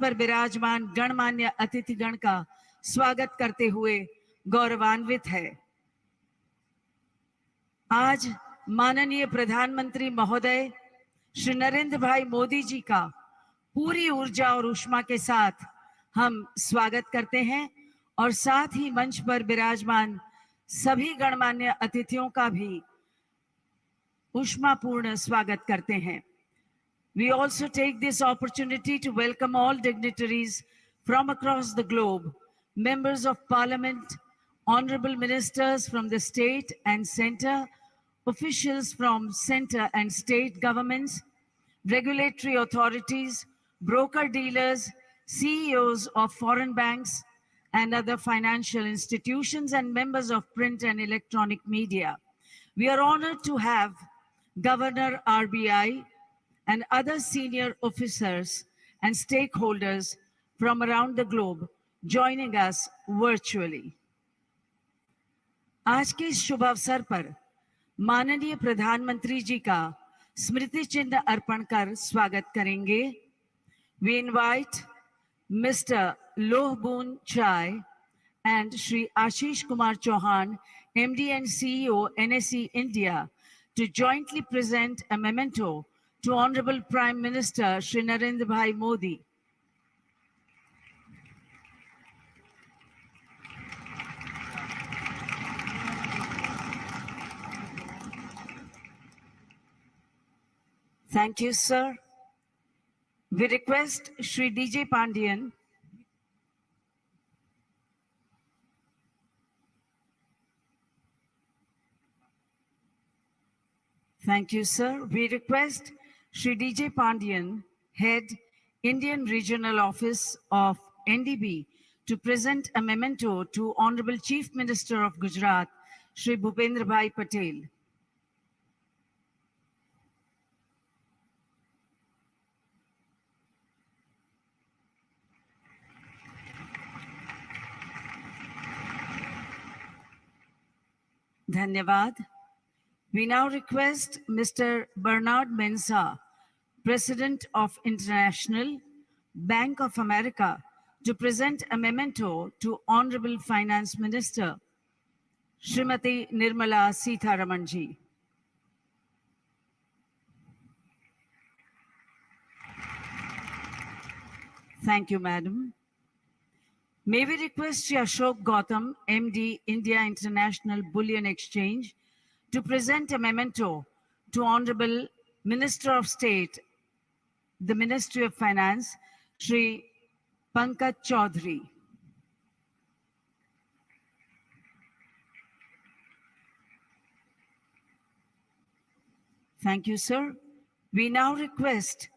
पर विराजमान गणमान्य अतिथिगण का स्वागत करते हुए गौरवान्वित है। आज माननीय प्रधानमंत्री महोदय श्री नरेंद्र भाई मोदी जी का पूरी ऊर्जा और ऊष्मा के साथ हम स्वागत करते हैं और साथ ही मंच पर विराजमान सभी गणमान्य अतिथियों का भी ऊष्मापूर्ण स्वागत करते हैं। We also take this opportunity to welcome all dignitaries from across the globe, members of parliament, honorable ministers from the state and center, officials from center and state governments, regulatory authorities, broker-dealers, CEOs of foreign banks and other financial institutions, and members of print and electronic media. We are honored to have Governor RBI and other senior officers and stakeholders from around the globe joining us virtually. आज के इस शुभ अवसर पर माननीय प्रधानमंत्री जी का स्मृति चिन्ह अर्पण कर स्वागत करेंगे। We invite Mr. Lohboon Chai and Shri Ashish Kumar Chauhan, MD and CEO NSE India, to jointly present a memento to Honorable Prime Minister Shri Narendra Bhai Modi. Thank you, sir. We request Shri DJ Pandian. Thank you, sir. We request Shri DJ Pandian, Head, Indian Regional Office of NDB, to present a memento to Honorable Chief Minister of Gujarat, Shri Bhupendra Bhai Patel. Dhanyavad. We now request Mr. Bernard Mensah, President of International Bank of America, to present a memento to Honorable Finance Minister, Srimati Nirmala Sitharamanji. Thank you, Madam. May we request Shri Ashok Gautam, MD, India International Bullion Exchange, to present a memento to Honorable Minister of State, the Ministry of Finance, Shri Pankaj Chaudhary. Thank you, sir. We now request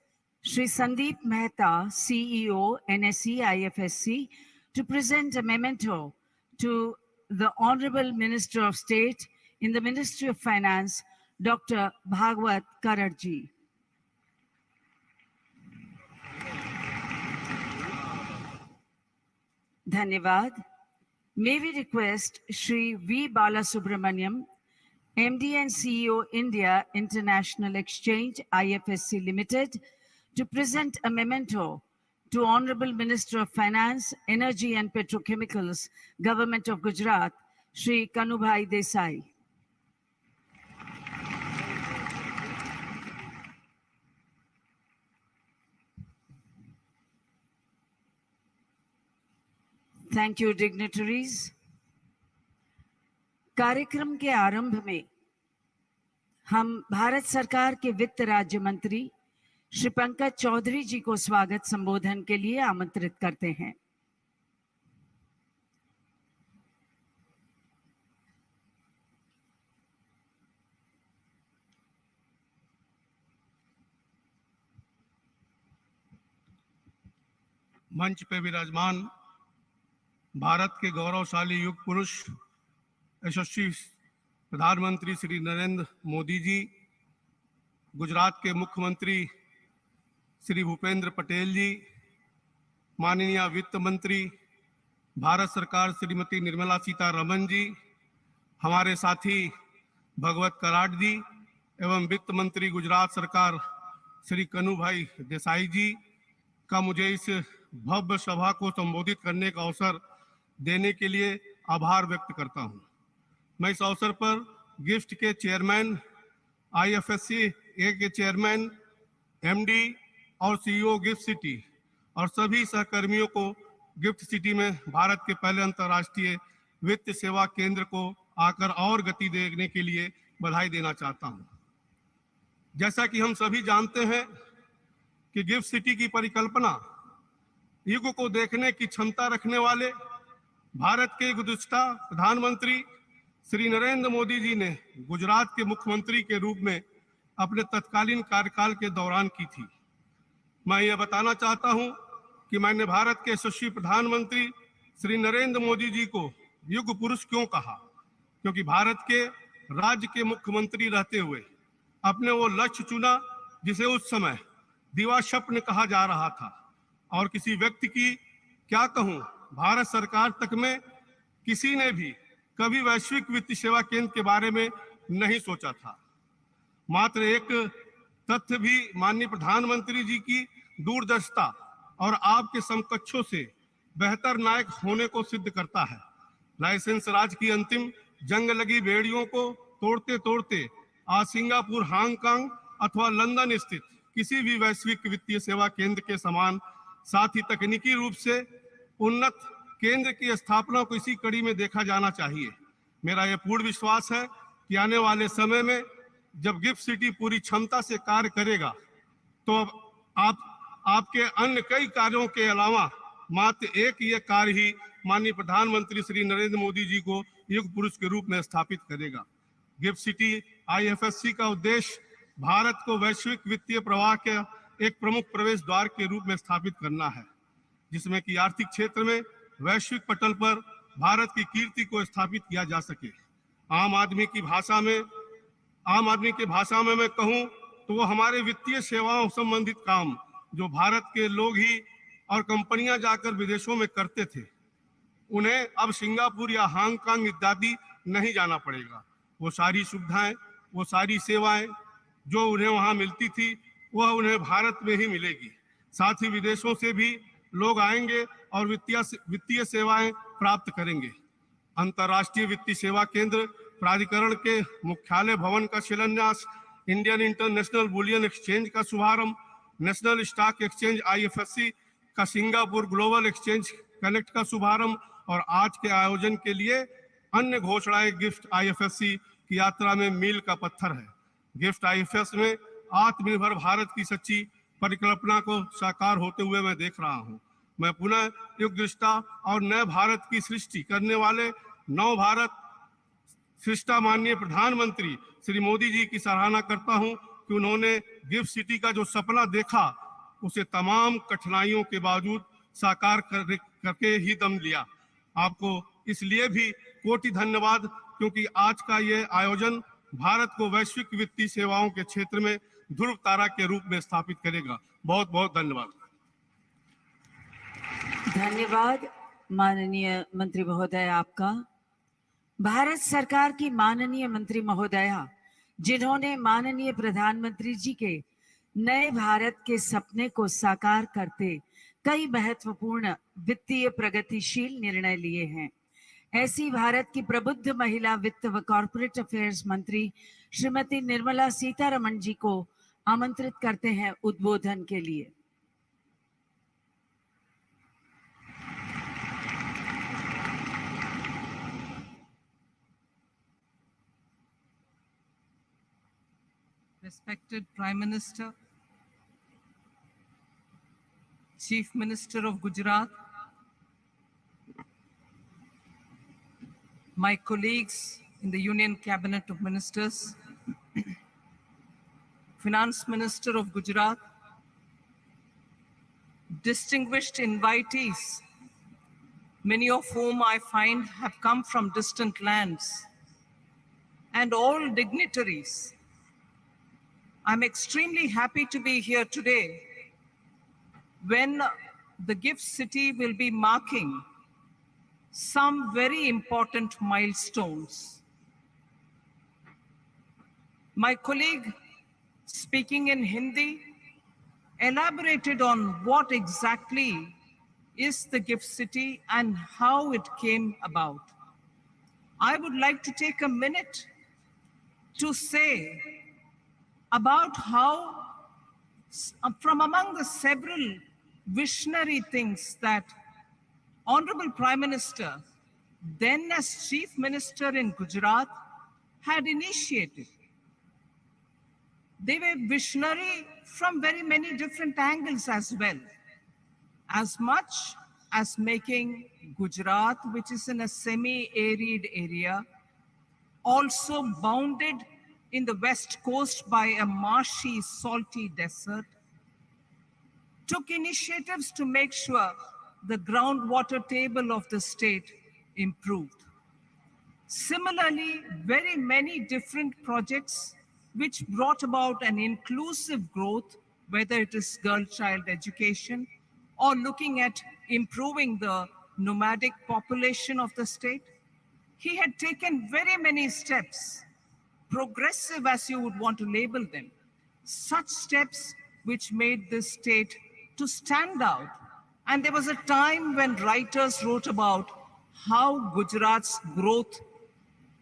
Shri Sandeep Mehta, CEO, NSE IFSC, to present a memento to the Honorable Minister of State in the Ministry of Finance, Dr. Bhagwat Kararji. Dhanyavad. May we request Shri V. Balasubramaniam, MD and CEO, India International Exchange, IFSC Limited, to present a memento to Honorable Minister of Finance, Energy and Petrochemicals, Government of Gujarat, Shri Kanubhai Desai. Thank you, dignitaries. कार्यक्रम के आरंभ में हम भारत सरकार के वित्त राज्य मंत्री श्री पंकज चौधरी जी को स्वागत संबोधन के लिए आमंत्रित करते हैं। मंच पे विराजमान भारत के गौरवशाली युग पुरुष यशस्वी प्रधानमंत्री श्री नरेंद्र मोदी जी, गुजरात के मुख्यमंत्री श्री भूपेंद्र पटेल जी, माननीय वित्त मंत्री भारत सरकार श्रीमती निर्मला सीतारमण जी, हमारे साथी भगवत कराट जी एवं वित्त मंत्री गुजरात सरकार श्री कनुभाई देसाई जी का मुझे इस भव्य सभा को संबोधित करने का अवसर देने के लिए आभार व्यक्त करता हूं। मैं इस अवसर पर गिफ्ट के चेयरमैन, आईएफएससी ए के चेयरमैन, एमडी और सीईओ गिफ्ट सिटी और सभी सहकर्मियों को गिफ्ट सिटी में भारत के पहले अंतर्राष्ट्रीय वित्त सेवा केंद्र को आकर और गति देने के लिए बधाई देना चाहता हूं। जैसा कि हम सभी जानते हैं कि गिफ्ट सिटी की परिकल्पना युग को देखने की क्षमता रखने वाले भारत के गुज़श्ता प्रधानमंत्री श्री नरेंद्र मोदी जी ने गुजरात के मुख्यमंत्री के रूप में अपने तत्कालीन कार्यकाल के दौरान की थी। मैं ये बताना चाहता हूं कि मैंने भारत के यशस्वी प्रधानमंत्री श्री नरेंद्र मोदी जी को युग पुरुष क्यों कहा, क्योंकि भारत के राज्य के मुख्यमंत्री रहते हुए अपने वो लक्ष्य चुना जिसे उस समय दिवा स्वप्न कहा जा रहा था। और किसी व्यक्ति की क्या कहूं, भारत सरकार तक में किसी ने भी कभी वैश्विक वित्तीय सेवा केंद्र के बारे में नहीं सोचा था। मात्र एक तथ्य भी माननीय प्रधानमंत्री जी की दूरदर्शिता और आपके समकक्षों से बेहतर नायक होने को सिद्ध करता है। लाइसेंस राज की अंतिम जंग लगी बेड़ियों को तोड़ते तोड़ते आज सिंगापुर, हांगकांग अथवा लंदन स्थित किसी भी वैश्विक वित्तीय सेवा केंद्र के समान, साथ ही तकनीकी रूप से उन्नत केंद्र की स्थापना को इसी कड़ी में देखा जाना चाहिए। मेरा यह पूर्ण विश्वास है कि आने वाले समय में जब गिफ्ट सिटी पूरी क्षमता से कार्य करेगा तो आपके अन्य कई कार्यों के अलावा मात्र एक ये कार्य ही माननीय प्रधानमंत्री श्री नरेंद्र मोदी जी को युग पुरुष के रूप में स्थापित करेगा। गिफ्ट सिटी आईएफएससी का उद्देश्य भारत को वैश्विक वित्तीय प्रवाह के एक प्रमुख प्रवेश द्वार के रूप में स्थापित करना है, जिसमें कि आर्थिक क्षेत्र में वैश्विक पटल पर भारत की कीर्ति को स्थापित किया जा सके। आम आदमी की भाषा में मैं कहूं तो वो हमारे वित्तीय सेवाओं संबंधित काम जो भारत के लोग ही और कंपनियां जाकर विदेशों में करते थे, उन्हें अब सिंगापुर या हांगकांग इत्यादि नहीं जाना पड़ेगा। वो सारी सुविधाएं, वो सारी सेवाएं जो उन्हें वहां मिलती थी वह उन्हें भारत में ही मिलेगी। साथ ही विदेशों से भी लोग आएंगे और वित्तीय सेवाएं प्राप्त करेंगे। अंतर्राष्ट्रीय वित्तीय सेवा केंद्र प्राधिकरण के मुख्यालय भवन का शिलान्यास, इंडियन इंटरनेशनल बुलियन एक्सचेंज का शुभारंभ, नेशनल स्टॉक एक्सचेंज आईएफएससी का सिंगापुर ग्लोबल एक्सचेंज कनेक्ट का शुभारंभ और आज के आयोजन के लिए अन्य घोषणाएं गिफ्ट आईएफएससी की यात्रा में मील का पत्थर है। गिफ्ट आईएफएस में आत्मनिर्भर भारत की सच्ची परिकल्पना को साकार होते हुए मैं देख रहा हूं। मैं पुनः युग दृष्टा और नए भारत की सृष्टि करने वाले नव भारत सृष्टा माननीय प्रधानमंत्री श्री मोदी जी की सराहना करता हूं कि उन्होंने गिफ्ट सिटी का जो सपना देखा उसे तमाम कठिनाइयों के बावजूद साकार करके ही दम लिया। आपको इसलिए भी कोटि धन्यवाद, क्योंकि आज का ये आयोजन भारत को वैश्विक वित्तीय सेवाओं के क्षेत्र में ध्रुव तारा के रूप में स्थापित करेगा। बहुत बहुत धन्यवाद। धन्यवाद माननीय मंत्री महोदय आपका। भारत सरकार की माननीय मंत्री महोदया, जिन्होंने माननीय प्रधानमंत्री जी के नए भारत के सपने को साकार करते कई महत्वपूर्ण वित्तीय प्रगतिशील निर्णय लिए हैं, ऐसी भारत की प्रबुद्ध महिला वित्त व कॉर्पोरेट अफेयर्स मंत्री श्रीमती निर्मला सीतारमण जी को आमंत्रित करते हैं उद्बोधन के लिए। Respected Prime Minister, Chief Minister of Gujarat, my colleagues in the Union Cabinet of Ministers, Finance Minister of Gujarat, distinguished invitees, many of whom I find have come from distant lands, and all dignitaries. I'm extremely happy to be here today when the Gift City will be marking some very important milestones. My colleague, speaking in Hindi, elaborated on what exactly is the gift city and how it came about. I would like to take a minute to say about how, from among the several visionary things that Honorable Prime Minister, then as Chief Minister in Gujarat, had initiated. They were visionary from very many different angles as well, as much as making Gujarat, which is in a semi-arid area, also bounded in the west coast by a marshy, salty desert, took initiatives to make sure the groundwater table of the state improved. Similarly, very many different projects which brought about an inclusive growth, whether it is girl-child education or looking at improving the nomadic population of the state. He had taken very many steps, progressive as you would want to label them, such steps which made this state to stand out. And there was a time when writers wrote about how Gujarat's growth,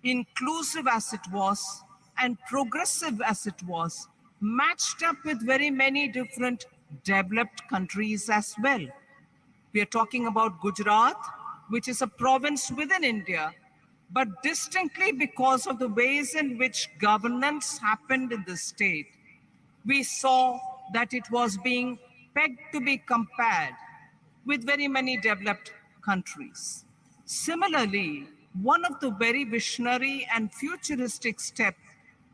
inclusive as it was and progressive as it was, matched up with very many different developed countries as well. We are talking about Gujarat, which is a province within India, but distinctly because of the ways in which governance happened in the state, we saw that it was being pegged to be compared with very many developed countries. Similarly, one of the very visionary and futuristic steps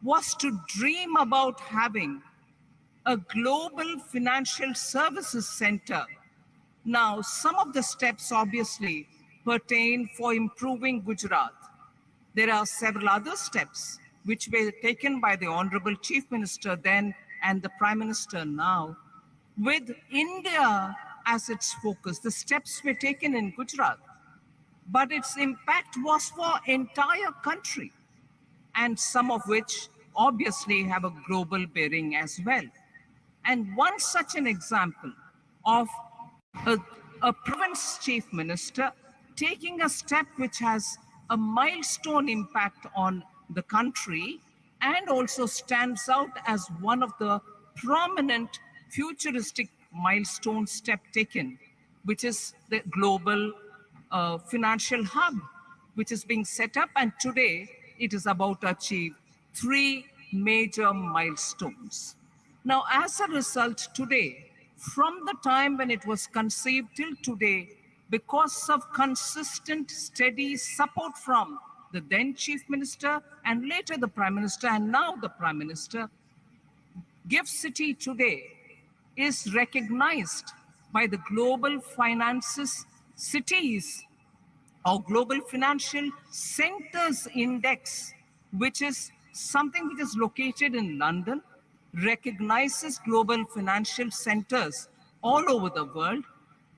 was to dream about having a global financial services center. Now, some of the steps obviously pertain for improving Gujarat. There are several other steps which were taken by the Honorable Chief Minister then and the Prime Minister now, with India as its focus. The steps were taken in Gujarat, but its impact was for entire country, and some of which obviously have a global bearing as well. And one such an example of a province chief minister taking a step which has a milestone impact on the country and also stands out as one of the prominent futuristic milestone step taken, which is the global financial hub, which is being set up. And today it is about to achieve 3 major milestones. Now, as a result, today, from the time when it was conceived till today, because of consistent, steady support from the then Chief Minister and later the Prime Minister and now the Prime Minister, Gift City today is recognized by the Global Finances Cities or Global Financial Centers Index, which is something which is located in London, recognizes global financial centers all over the world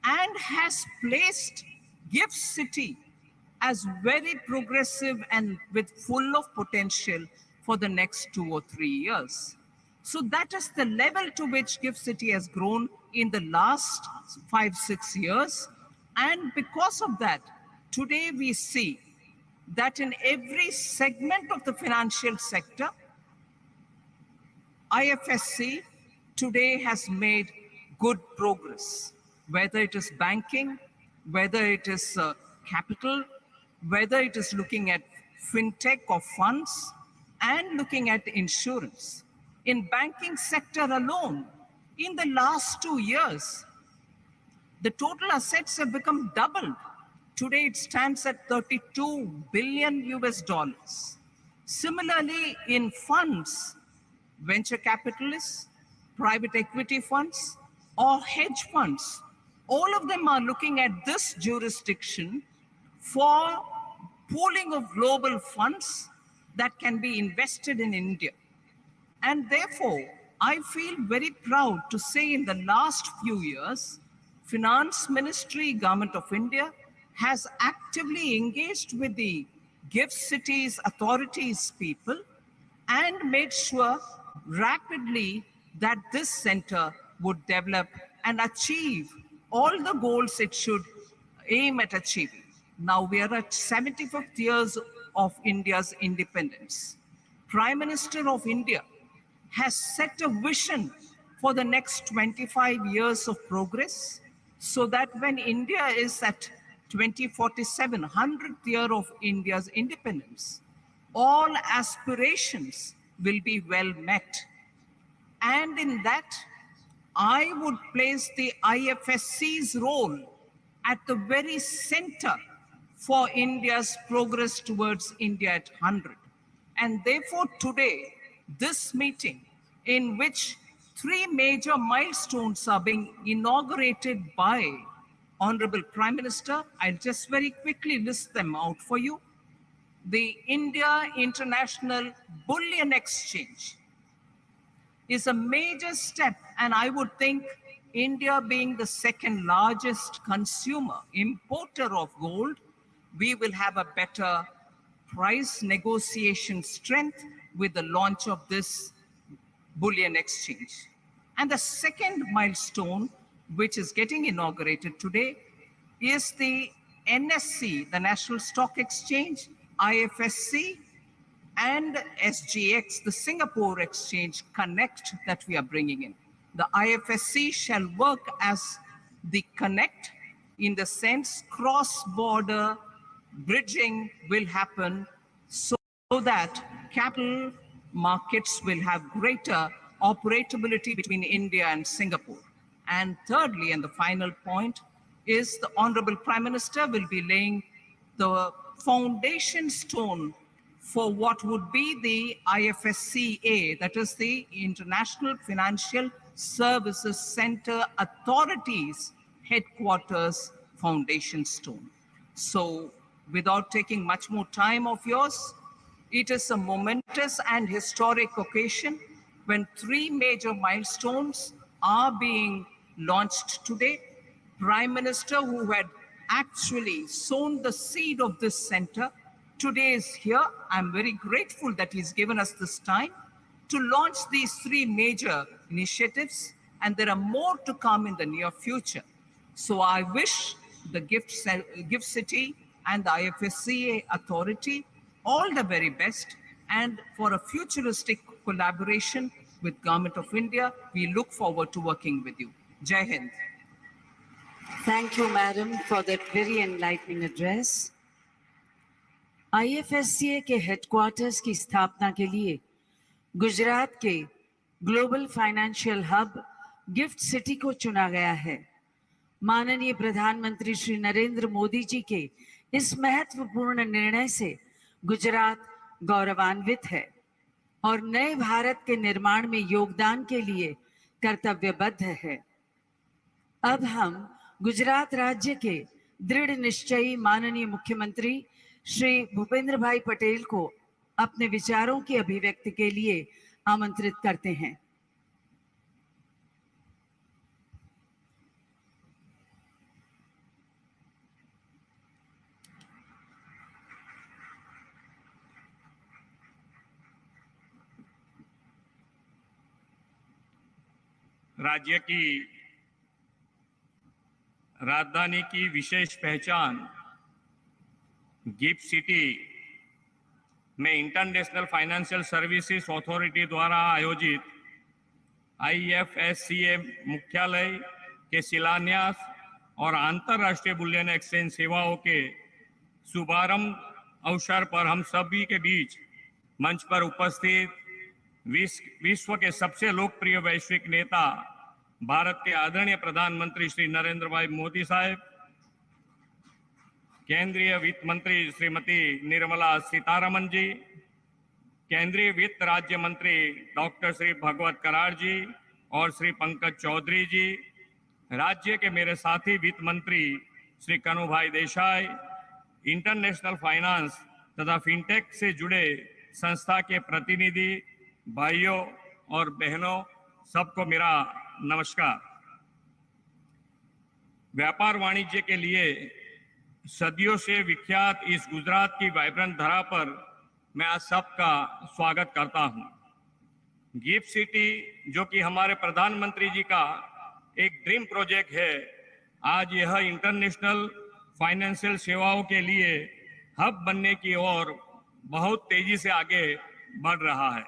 and has placed Gift City as very progressive and with full of potential for the next 2 or 3 years. So that is the level to which Gift City has grown in the last 5-6 years. And because of that, today we see that in every segment of the financial sector, IFSC today has made good progress, whether it is banking, whether it is capital, whether it is looking at fintech or funds, and looking at insurance. In banking sector alone, in the last 2 years, the total assets have become doubled. Today it stands at $32 billion US. Similarly, in funds, venture capitalists, private equity funds, or hedge funds, all of them are looking at this jurisdiction for pooling of global funds that can be invested in India. And therefore, I feel very proud to say in the last few years, Finance Ministry, Government of India, has actively engaged with the Gift Cities authorities people and made sure rapidly that this center would develop and achieve all the goals it should aim at achieving. Now we are at 75th years of India's independence. Prime Minister of India has set a vision for the next 25 years of progress so that when India is at 2047, 100th year of India's independence, all aspirations will be well met. And in that, I would place the IFSC's role at the very center for India's progress towards India at 100. And therefore today, this meeting in which 3 major milestones are being inaugurated by Honorable Prime Minister, I'll just very quickly list them out for you. The India International Bullion Exchange is a major step, and I would think India being the second largest consumer, importer of gold, we will have a better price negotiation strength with the launch of this bullion exchange. And the second milestone, which is getting inaugurated today, is the NSE, the National Stock Exchange, IFSC, and SGX, the Singapore Exchange Connect that we are bringing in. The IFSC shall work as the connect in the sense cross-border bridging will happen so that capital markets will have greater operability between India and Singapore. And thirdly, and the final point, is the Honorable Prime Minister will be laying the foundation stone for what would be the IFSCA, that is the International Financial Services Center Authority's headquarters foundation stone. So without taking much more time of yours, it is a momentous and historic occasion when 3 major milestones are being launched today. Prime Minister, who had actually sown the seed of this center, today is here. I'm very grateful that he's given us this time to launch these 3 major initiatives, and there are more to come in the near future. So I wish the Gift City and the IFSCA Authority all the very best, and for a futuristic collaboration with Government of India, we look forward to working with you. Jai Hind. Thank you, Madam, for that very enlightening address. IFSCA के headquarters की स्थापना के लिए गुजरात के global financial hub gift city को चुना गया है। माननीय प्रधानमंत्री श्री नरेंद्र मोदी जी के इस महत्वपूर्ण निर्णय से गुजरात गौरवान्वित है और नए भारत के निर्माण में योगदान के लिए कर्तव्यबद्ध है। अब हम गुजरात राज्य के दृढ़ निश्चयी माननीय मुख्यमंत्री श्री भूपेंद्र भाई पटेल को अपने विचारों की अभिव्यक्ति के लिए आमंत्रित करते हैं। राज्य की राजधानी की विशेष पहचान गिफ्ट सिटी में इंटरनेशनल फाइनेंशियल सर्विसेज अथॉरिटी द्वारा आयोजित IFSCA मुख्यालय के शिलान्यास और अंतर्राष्ट्रीय बुलियन एक्सचेंज सेवाओं के शुभारंभ अवसर पर हम सभी के बीच मंच पर उपस्थित विश्व के सबसे लोकप्रिय वैश्विक नेता भारत के आदरणीय प्रधानमंत्री श्री नरेंद्र भाई मोदी साहब, केंद्रीय वित्त मंत्री श्रीमती निर्मला सीतारमन जी, केंद्रीय वित्त राज्य मंत्री डॉक्टर श्री भगवत कराड़ जी और श्री पंकज चौधरी जी, राज्य के मेरे साथी वित्त मंत्री श्री कनुभाई देसाई, इंटरनेशनल फाइनेंस तथा फिनटेक से जुड़े संस्था के प्रतिनिधि भाइयों और बहनों, सबको मेरा नमस्कार। व्यापार वाणिज्य के लिए सदियों से विख्यात इस गुजरात की वाइब्रेंट धरा पर मैं आज सबका स्वागत करता हूं। गिफ्ट सिटी, जो कि हमारे प्रधानमंत्री जी का एक ड्रीम प्रोजेक्ट है, आज यह इंटरनेशनल फाइनेंशियल सेवाओं के लिए हब बनने की ओर बहुत तेजी से आगे बढ़ रहा है।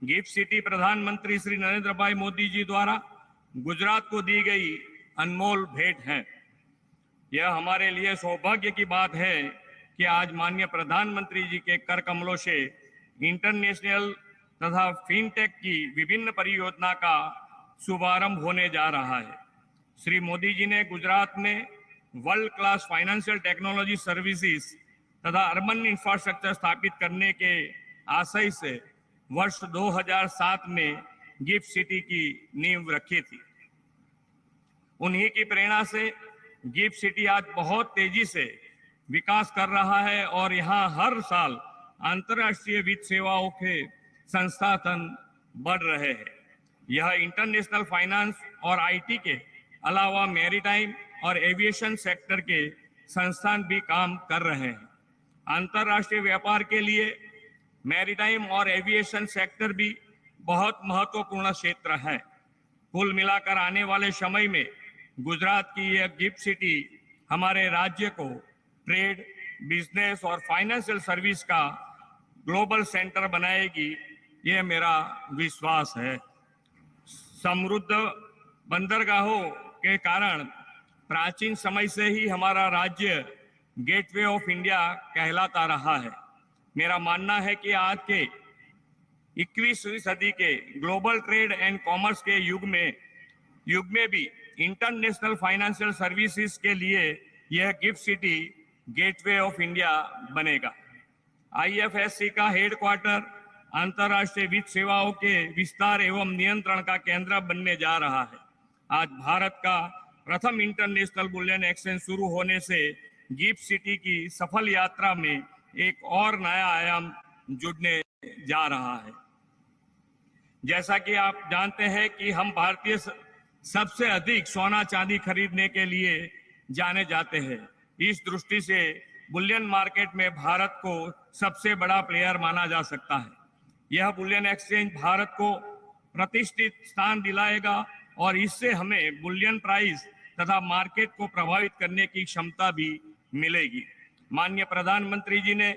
गिफ्ट सिटी प्रधानमंत्री श्री नरेंद्र भाई मोदी जी द्वारा गुजरात को दी गई अनमोल भेंट है। यह हमारे लिए सौभाग्य की बात है कि आज माननीय प्रधानमंत्री जी के कर कमलों से इंटरनेशनल तथा फिनटेक की विभिन्न परियोजना का शुभारंभ होने जा रहा है। श्री मोदी जी ने गुजरात में world class financial technology services तथा अर्बन इंफ्रास्ट्रक्चर स्थापित करने के आशय से वर्ष 2007 में गिफ्ट सिटी की नींव रखी थी। उन्हीं की प्रेरणा से गिफ्ट सिटी आज बहुत तेजी से विकास कर रहा है और यहाँ हर साल अंतर्राष्ट्रीय वित्त सेवाओं के संसाधन बढ़ रहे हैं। यह इंटरनेशनल फाइनेंस और आईटी के अलावा मैरीटाइम और एविएशन सेक्टर के संस्थान भी काम कर रहे हैं। अंतर्राष्ट्रीय व्यापार के लिए मैरीटाइम और एविएशन सेक्टर भी बहुत महत्वपूर्ण क्षेत्र है। कुल मिलाकर आने वाले समय में गुजरात की यह गिफ्ट सिटी हमारे राज्य को ट्रेड, बिजनेस और फाइनेंशियल सर्विस का ग्लोबल सेंटर बनाएगी, ये मेरा विश्वास है। समृद्ध बंदरगाहों के कारण प्राचीन समय से ही हमारा राज्य गेटवे ऑफ इंडिया कहलाता रहा है। मेरा मानना है कि आज के 21वीं सदी के ग्लोबल ट्रेड एंड कॉमर्स के युग में भी इंटरनेशनल फाइनेंशियल सर्विसेज के लिए यह gift city gateway of India बनेगा। आईएफएससी का हेडक्वार्टर अंतर्राष्ट्रीय वित्त सेवाओं के विस्तार एवं नियंत्रण का केंद्र बनने जा रहा है। आज भारत का प्रथम इंटरनेशनल बुलियन एक्सचेंज शुरू होने से गिफ्ट सिटी की सफल यात्रा में एक और नया आयाम जुड़ने जा रहा है। जैसा कि आप जानते हैं कि हम भारतीय सबसे अधिक सोना चांदी खरीदने के लिए जाने जाते हैं। इस दृष्टि से बुलियन मार्केट में भारत को सबसे बड़ा प्लेयर माना जा सकता है। यह बुलियन एक्सचेंज भारत को प्रतिष्ठित स्थान दिलाएगा और इससे हमें बुलियन प्राइस तथा मार्केट को प्रभावित करने की क्षमता भी मिलेगी। माननीय प्रधानमंत्री जी ने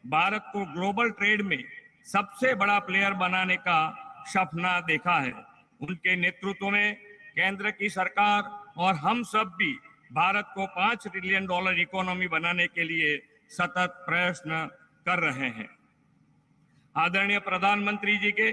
भारत को ग्लोबल ट्रेड में सबसे बड़ा प्लेयर बनाने का सपना देखा है। उनके नेतृत्व में केंद्र की सरकार और हम सब भी भारत को $5 ट्रिलियन इकोनॉमी बनाने के लिए सतत प्रयत्न कर रहे हैं। आदरणीय प्रधानमंत्री जी के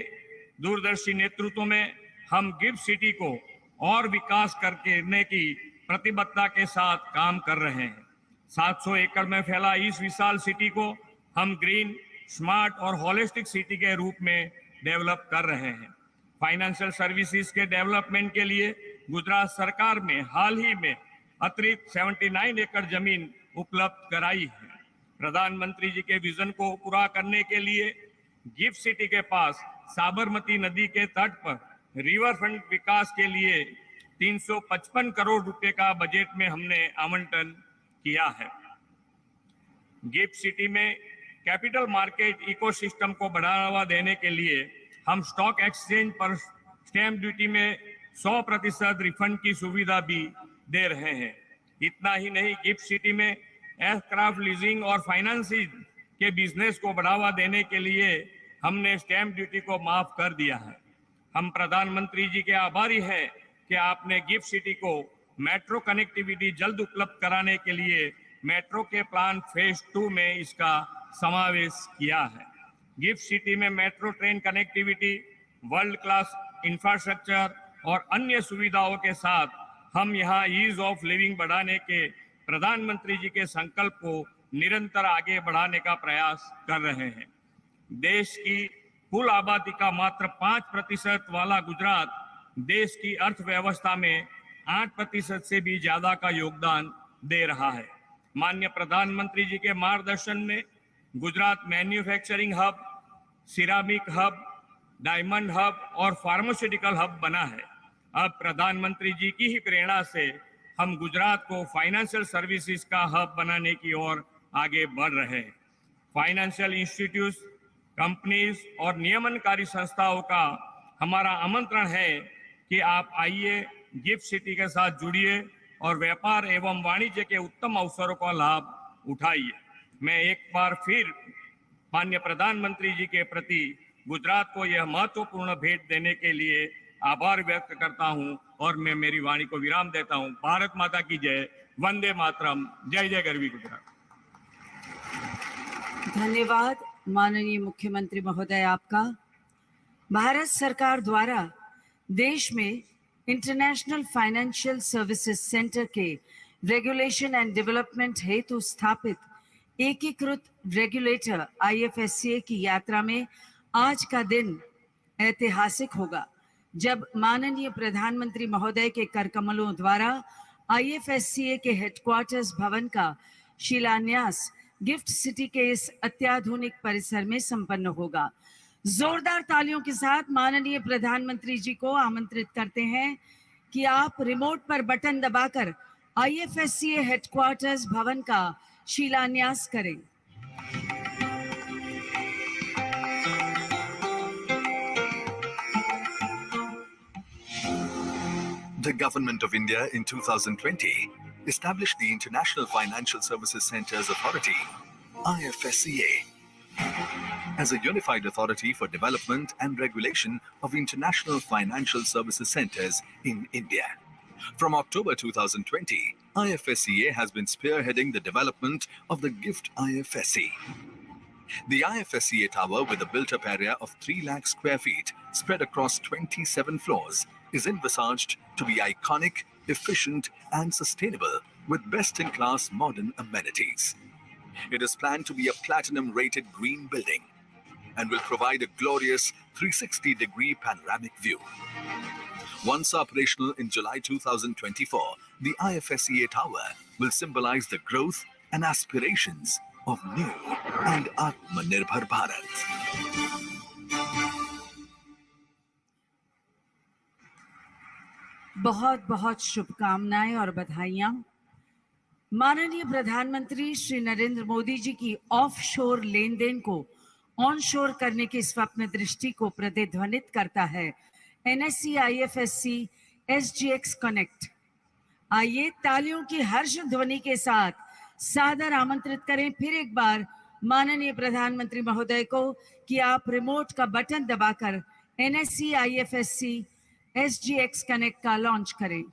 दूरदर्शी नेतृत्व में हम गिफ्ट सिटी को और विकास करने की प्रतिबद्धता के साथ काम कर रहे हैं। 700 एकड़ में फैला इस विशाल सिटी को हम ग्रीन, स्मार्ट और होलिस्टिक सिटी के रूप में डेवलप कर रहे हैं। फाइनेंशियल सर्विसेज के डेवलपमेंट के लिए गुजरात सरकार में हाल ही में अतिरिक्त 79 एकड़ जमीन उपलब्ध कराई है। प्रधानमंत्री जी के विजन को पूरा करने के लिए गिफ्ट सिटी के पास साबरमती नदी के तट पर रिवर फ्रंट विकास के लिए 355 करोड़ रुपए का बजट में हमने आवंटन किया है। गिफ्ट सिटी में कैपिटल मार्केट इकोसिस्टम को बढ़ावा देने के लिए हम स्टॉक एक्सचेंज पर स्टैंप ड्यूटी में 100% रिफंड की सुविधा भी दे रहे हैं। इतना ही नहीं, गिफ्ट सिटी में एयरक्राफ्ट लीजिंग और फाइनेंसिंग के बिजनेस को बढ़ावा देने के लिए हमने स्टैंप ड्यूटी को माफ कर दिया है। हम प्रधानमंत्री जी के आभारी हैं कि आपने गिफ्ट सिटी को मेट्रो कनेक्टिविटी जल्द उपलब्ध कराने के लिए मेट्रो के प्लान फेज 2 में इसका समावेश किया है। गिफ्ट सिटी में metro train connectivity, world class infrastructure और अन्य सुविधाओं के साथ हम यहाँ ईज ऑफ लिविंग बढ़ाने के प्रधानमंत्री जी के संकल्प को निरंतर आगे बढ़ाने का प्रयास कर रहे हैं। देश की कुल आबादी का मात्र 5% वाला गुजरात देश की अर्थव्यवस्था में 8% से भी ज्यादा का योगदान दे रहा है। माननीय प्रधानमंत्री जी के मार्गदर्शन में Gujarat manufacturing hub, ceramic hub, diamond hub और फार्मास्यूटिकल हब बना है। अब प्रधानमंत्री जी की ही प्रेरणा से हम गुजरात को फाइनेंशियल सर्विसेज का हब बनाने की ओर आगे बढ़ रहे हैं। फाइनेंशियल इंस्टीट्यूट, कंपनीज और नियमनकारी संस्थाओं का हमारा आमंत्रण है कि आप आइए, गिफ्ट सिटी के साथ जुड़िए और व्यापार एवं वाणिज्य के उत्तम अवसरों का लाभ उठाइए। मैं एक बार फिर माननीय प्रधानमंत्री जी के प्रति गुजरात को यह महत्वपूर्ण भेंट देने के लिए आभार व्यक्त करता हूं और मैं मेरी वाणी को विराम देता हूं। भारत माता की जय, वंदे मातरम, जय जय गरवी गुजरात। धन्यवाद माननीय मुख्यमंत्री महोदय आपका। भारत सरकार द्वारा देश में इंटरनेशनल फाइनेंशियल सर्विसेज सेंटर के रेगुलेशन एंड डेवलपमेंट हेतु स्थापित एकीकृत रेगुलेटर IFSCA की यात्रा में आज का दिन ऐतिहासिक होगा, जब माननीय प्रधानमंत्री महोदय के करकमलों द्वारा IFSCA के हेडक्वार्टर्स भवन का शिलान्यास गिफ्ट सिटी के इस अत्याधुनिक परिसर में संपन्न होगा। जोरदार तालियों के साथ माननीय प्रधानमंत्री जी को आमंत्रित करते हैं कि आप रिमोट पर बटन दबाकर IFSCA हेडक्वार्टर्स भवन का शिलान्यास करें। The Government of India in 2020 established the International Financial Services Centres Authority, IFSCA, as a unified authority for development and regulation of international financial services centres in India. From October 2020, IFSCA has been spearheading the development of the GIFT IFSC. The IFSCA tower, with a built-up area of 3 lakh square feet spread across 27 floors, is envisaged to be iconic, efficient and sustainable with best-in-class modern amenities. It is planned to be a platinum-rated green building and will provide a glorious 360-degree panoramic view. Once operational in July 2024, the IFSCA tower will symbolize the growth and aspirations of new and Atmanirbhar Bharat. बहुत बहुत शुभकामनाएं और बधाइयां। माननीय प्रधानमंत्री श्री नरेंद्र मोदी जी की offshore लेन then को onshore करने की स्वप्न दृष्टि को प्रतिध्वनित करता है NSE IFSC SGX कनेक्ट। आइए तालियों की हर्ष ध्वनि के साथ सादर आमंत्रित करें फिर एक बार माननीय प्रधानमंत्री महोदय को कि आप रिमोट का बटन दबाकर NSE IFSC SGX कनेक्ट का लॉन्च करें।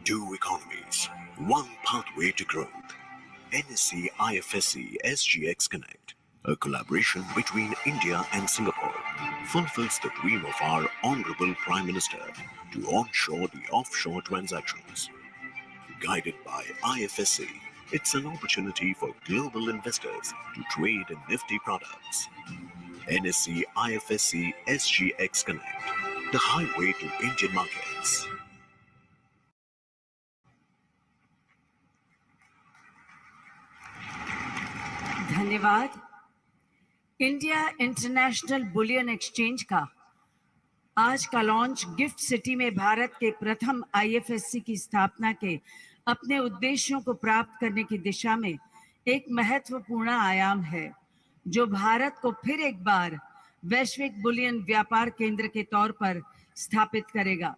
Two economies, one pathway to growth. NSE IFSC SGX Connect, a collaboration between India and Singapore, fulfills the dream of our Honorable Prime Minister to onshore the offshore transactions. Guided by IFSC, it's an opportunity for global investors to trade in nifty products. NSE IFSC SGX Connect, the highway to Indian markets. धन्यवाद। India international bullion exchange का आज का launch gift city में भारत के प्रथम IFSC की स्थापना के अपने उद्देश्यों को प्राप्त करने की दिशा में एक महत्वपूर्ण आयाम है, जो भारत को फिर एक बार वैश्विक बुलियन व्यापार केंद्र के तौर पर स्थापित करेगा।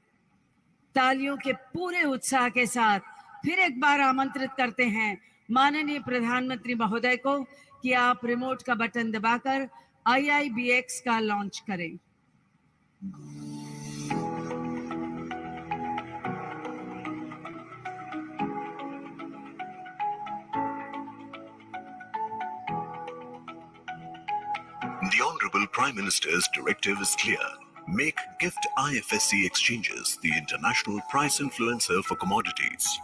तालियों के पूरे उत्साह के साथ फिर एक बार आमंत्रित करते हैं माननीय प्रधानमंत्री महोदय को कि आप रिमोट का बटन दबाकर IIBX का लॉन्च करें। The Honorable Prime Minister's directive is clear. Make GIFT IFSC exchanges the international price influencer for commodities.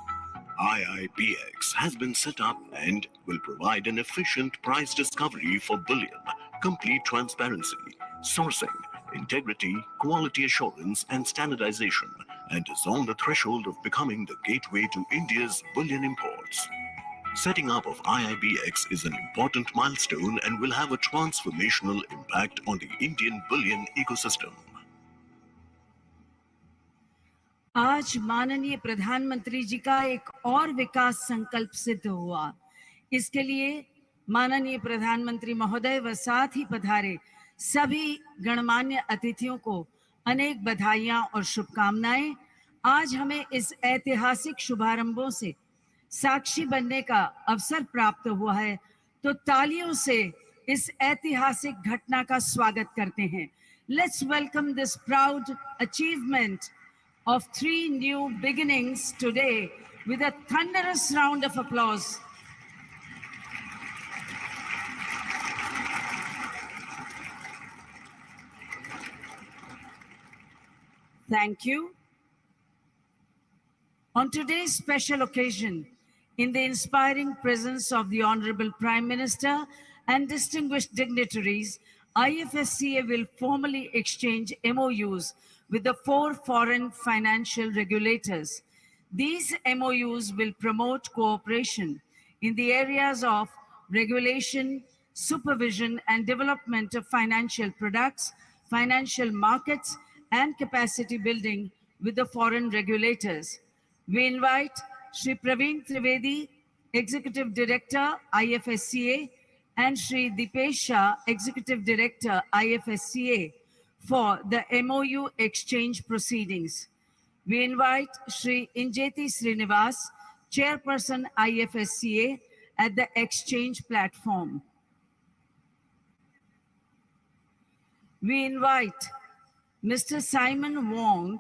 IIBX has been set up and will provide an efficient price discovery for bullion, complete transparency, sourcing, integrity, quality assurance and standardization, and is on the threshold of becoming the gateway to India's bullion imports. Setting up of IIBX is an important milestone and will have a transformational impact on the Indian bullion ecosystem. आज माननीय प्रधानमंत्री जी का एक और विकास संकल्प सिद्ध हुआ। इसके लिए माननीय प्रधानमंत्री महोदय व साथ ही पधारे सभी गणमान्य अतिथियों को अनेक बधाइयां और शुभकामनाएं। आज हमें इस ऐतिहासिक शुभारंभों से साक्षी बनने का अवसर प्राप्त हुआ है, तो तालियों से इस ऐतिहासिक घटना का स्वागत करते हैं। Let's welcome this proud achievement of 3 new beginnings today with a thunderous round of applause. Thank you. On today's special occasion, in the inspiring presence of the Honorable Prime Minister and distinguished dignitaries, IFSCA will formally exchange MOUs with the 4 foreign financial regulators. These MOUs will promote cooperation in the areas of regulation, supervision, and development of financial products, financial markets, and capacity building with the foreign regulators. We invite Shri Praveen Trivedi, Executive Director, IFSCA, and Shri Dipesh Shah, Executive Director, IFSCA, for the MOU exchange proceedings. We invite Shri Injeti Srinivas, Chairperson, IFSCA, at the exchange platform. We invite Mr. Simon Wong,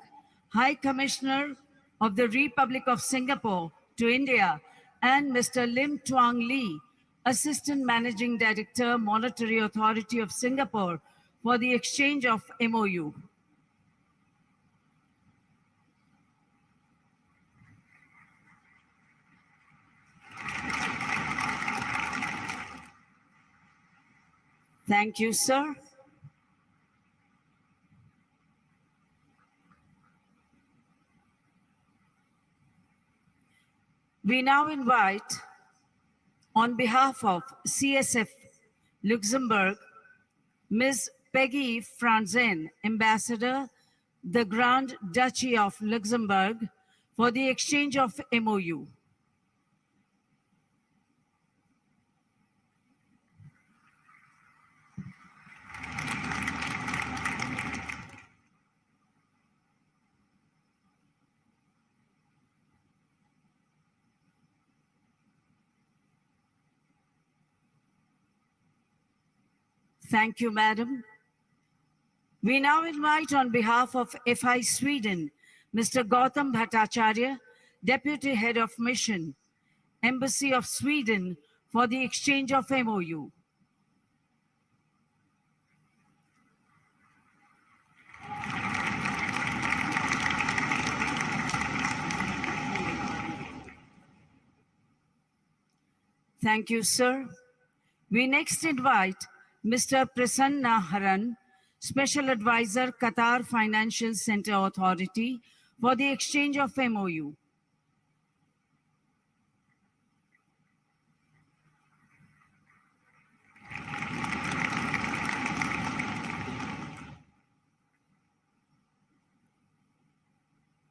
High Commissioner of the Republic of Singapore to India, and Mr. Lim Tuang Lee, Assistant Managing Director, Monetary Authority of Singapore, for the exchange of MOU. Thank you, sir. We now invite, on behalf of CSF Luxembourg, Ms. Peggy Franzen, Ambassador, the Grand Duchy of Luxembourg, for the exchange of MOU. Thank you, Madam. We now invite, on behalf of FI Sweden, Mr. Gautam Bhattacharya, Deputy Head of Mission, Embassy of Sweden, for the exchange of MOU. Thank you, sir. We next invite Mr. Prasanna Haran, Special Advisor, Qatar Financial Center Authority, for the exchange of MOU.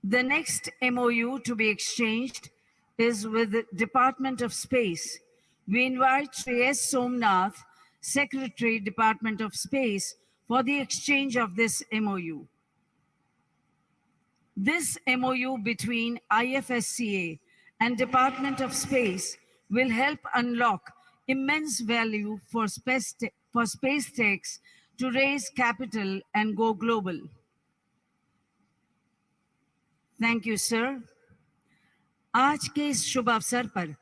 The next MOU to be exchanged is with the Department of Space. We invite Sri S. Somnath, Secretary, Department of Space, for the exchange of this MOU. This MOU between IFSCA and Department of Space will help unlock immense value for space techs to raise capital and go global. Thank you, sir. आज के इस शुभ अवसर पर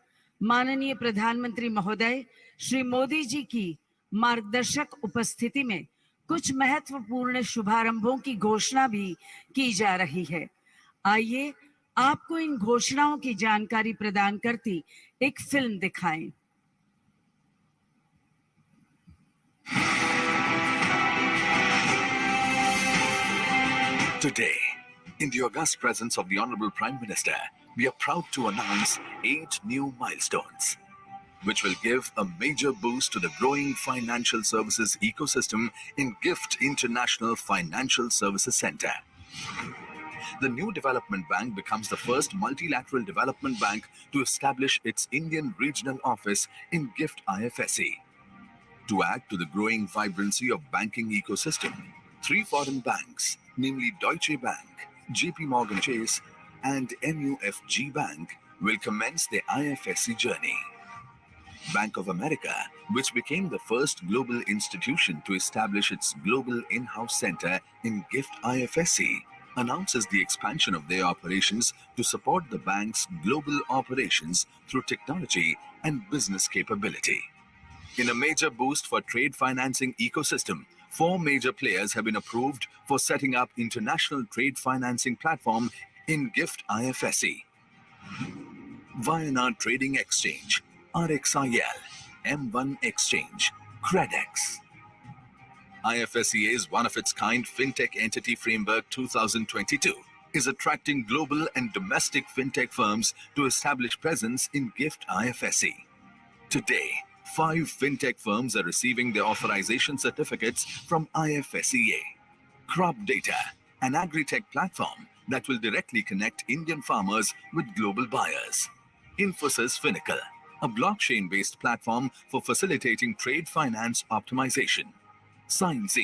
माननीय प्रधानमंत्री महोदय श्री मोदी जी की मार्गदर्शक उपस्थिति में कुछ महत्वपूर्ण शुभारंभों की घोषणा भी की जा रही है। आइए आपको इन घोषणाओं की जानकारी प्रदान करती एक फिल्म दिखाएं। Today, in the august presence of the Honorable Prime Minister, we are proud to announce 8 new milestones, which will give a major boost to the growing financial services ecosystem in GIFT International Financial Services Center. The new development bank becomes the first multilateral development bank to establish its Indian regional office in GIFT IFSC. To add to the growing vibrancy of banking ecosystem, 3 foreign banks, namely Deutsche Bank, JP Morgan Chase, and MUFG Bank, will commence their IFSC journey. Bank of America, which became the first global institution to establish its global in-house center in GIFT IFSC, announces the expansion of their operations to support the bank's global operations through technology and business capability. In a major boost for trade financing ecosystem, 4 major players have been approved for setting up international trade financing platform in GIFT IFSC. Vienna Trading Exchange, RXIL, M1 Exchange, Credex. IFSCA's one-of-its-kind FinTech Entity Framework 2022 is attracting global and domestic FinTech firms to establish presence in GIFT IFSC. Today, 5 FinTech firms are receiving their authorization certificates from IFSCA. Crop Data, an agri-tech platform that will directly connect Indian farmers with global buyers. Infosys Finacle, a blockchain-based platform for facilitating trade finance optimization. SignZ,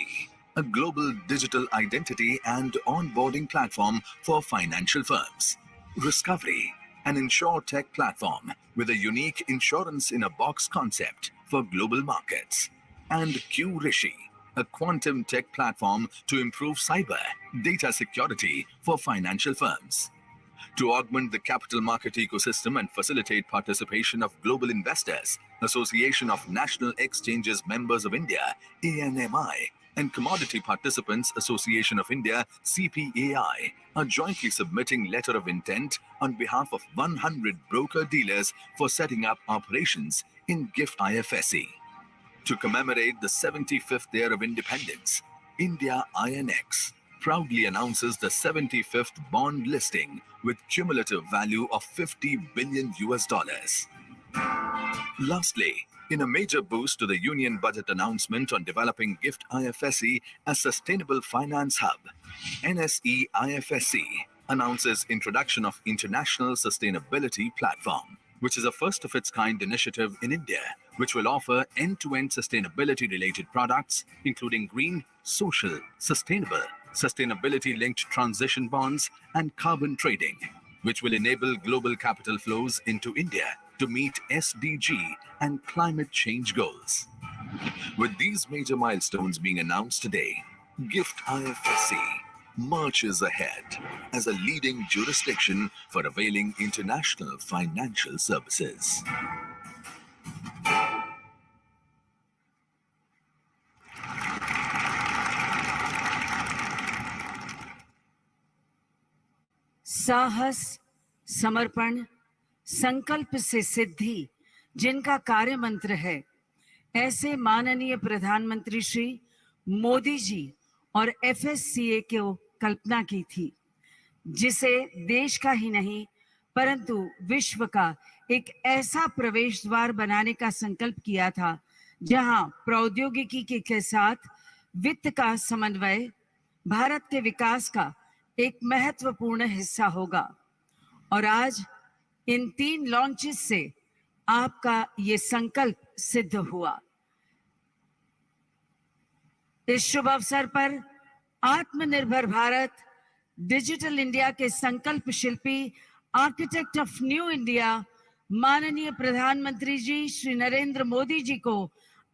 a global digital identity and onboarding platform for financial firms. Discovery, an insurtech platform with a unique insurance-in-a-box concept for global markets. And QRishi, a quantum tech platform to improve cyber data security for financial firms. To augment the capital market ecosystem and facilitate participation of global investors, Association of National Exchanges Members of India, ANMI, and Commodity Participants Association of India, CPAI, are jointly submitting letter of intent on behalf of 100 broker-dealers for setting up operations in GIFT IFSC. To commemorate the 75th year of independence, India INX proudly announces the 75th bond listing with cumulative value of $50 billion. Lastly, in a major boost to the Union Budget announcement on developing GIFT IFSC as Sustainable Finance Hub, NSE IFSC announces introduction of International Sustainability Platform, which is a first-of-its-kind initiative in India, which will offer end-to-end sustainability-related products, including green, social, sustainable, sustainability-linked transition bonds, and carbon trading, which will enable global capital flows into India to meet SDG and climate change goals. With these major milestones being announced today, GIFT IFSC marches ahead as a leading jurisdiction for availing international financial services. साहस, समर्पण, संकल्प से सिद्धि जिनका कार्य मंत्र है, ऐसे माननीय प्रधानमंत्री श्री मोदी जी और एफएससीए को कल्पना की थी, जिसे देश का ही नहीं परंतु विश्व का एक ऐसा प्रवेश द्वार बनाने का संकल्प किया था, जहां प्रौद्योगिकी के साथ वित्त का समन्वय भारत के विकास का एक महत्वपूर्ण हिस्सा होगा। और आज इन 3 लॉन्चेस से आपका ये संकल्प सिद्ध हुआ। इस शुभ अवसर पर आत्मनिर्भर भारत, डिजिटल इंडिया के संकल्प शिल्पी, आर्किटेक्ट ऑफ न्यू इंडिया माननीय प्रधानमंत्री जी श्री नरेंद्र मोदी जी को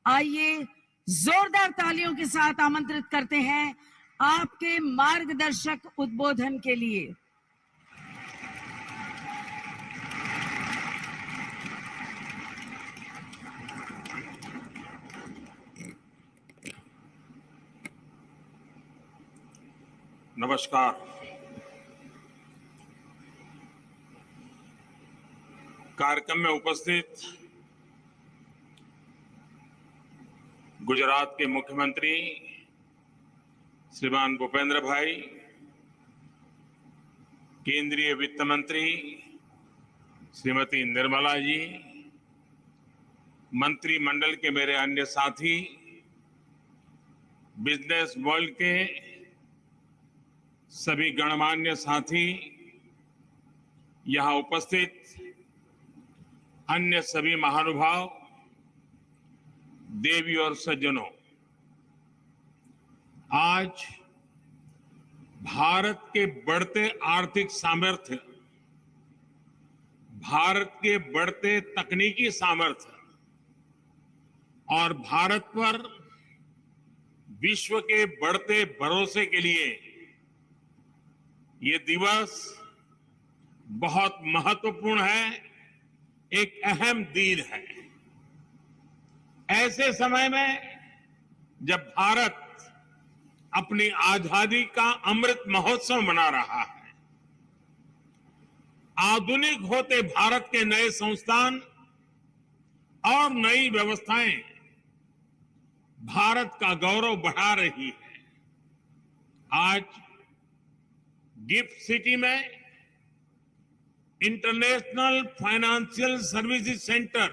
आइए जोरदार तालियों के साथ आमंत्रित करते हैं आपके मार्गदर्शक उद्बोधन के लिए। नमस्कार। कार्यक्रम में उपस्थित गुजरात के मुख्यमंत्री श्रीमान भूपेंद्र भाई, केंद्रीय वित्त मंत्री श्रीमती निर्मला जी, मंत्रिमंडल के मेरे अन्य साथी, बिजनेस वर्ल्ड के सभी गणमान्य साथी, यहां उपस्थित अन्य सभी महानुभाव, देवी और सज्जनों, आज भारत के बढ़ते आर्थिक सामर्थ्य, भारत के बढ़ते तकनीकी सामर्थ्य और भारत पर विश्व के बढ़ते भरोसे के लिए ये दिवस बहुत महत्वपूर्ण है, एक अहम दिन है। ऐसे समय में जब भारत अपनी आजादी का अमृत महोत्सव मना रहा है, आधुनिक होते भारत के नए संस्थान और नई व्यवस्थाएं भारत का गौरव बढ़ा रही है। आज गिफ्ट सिटी में international financial services centre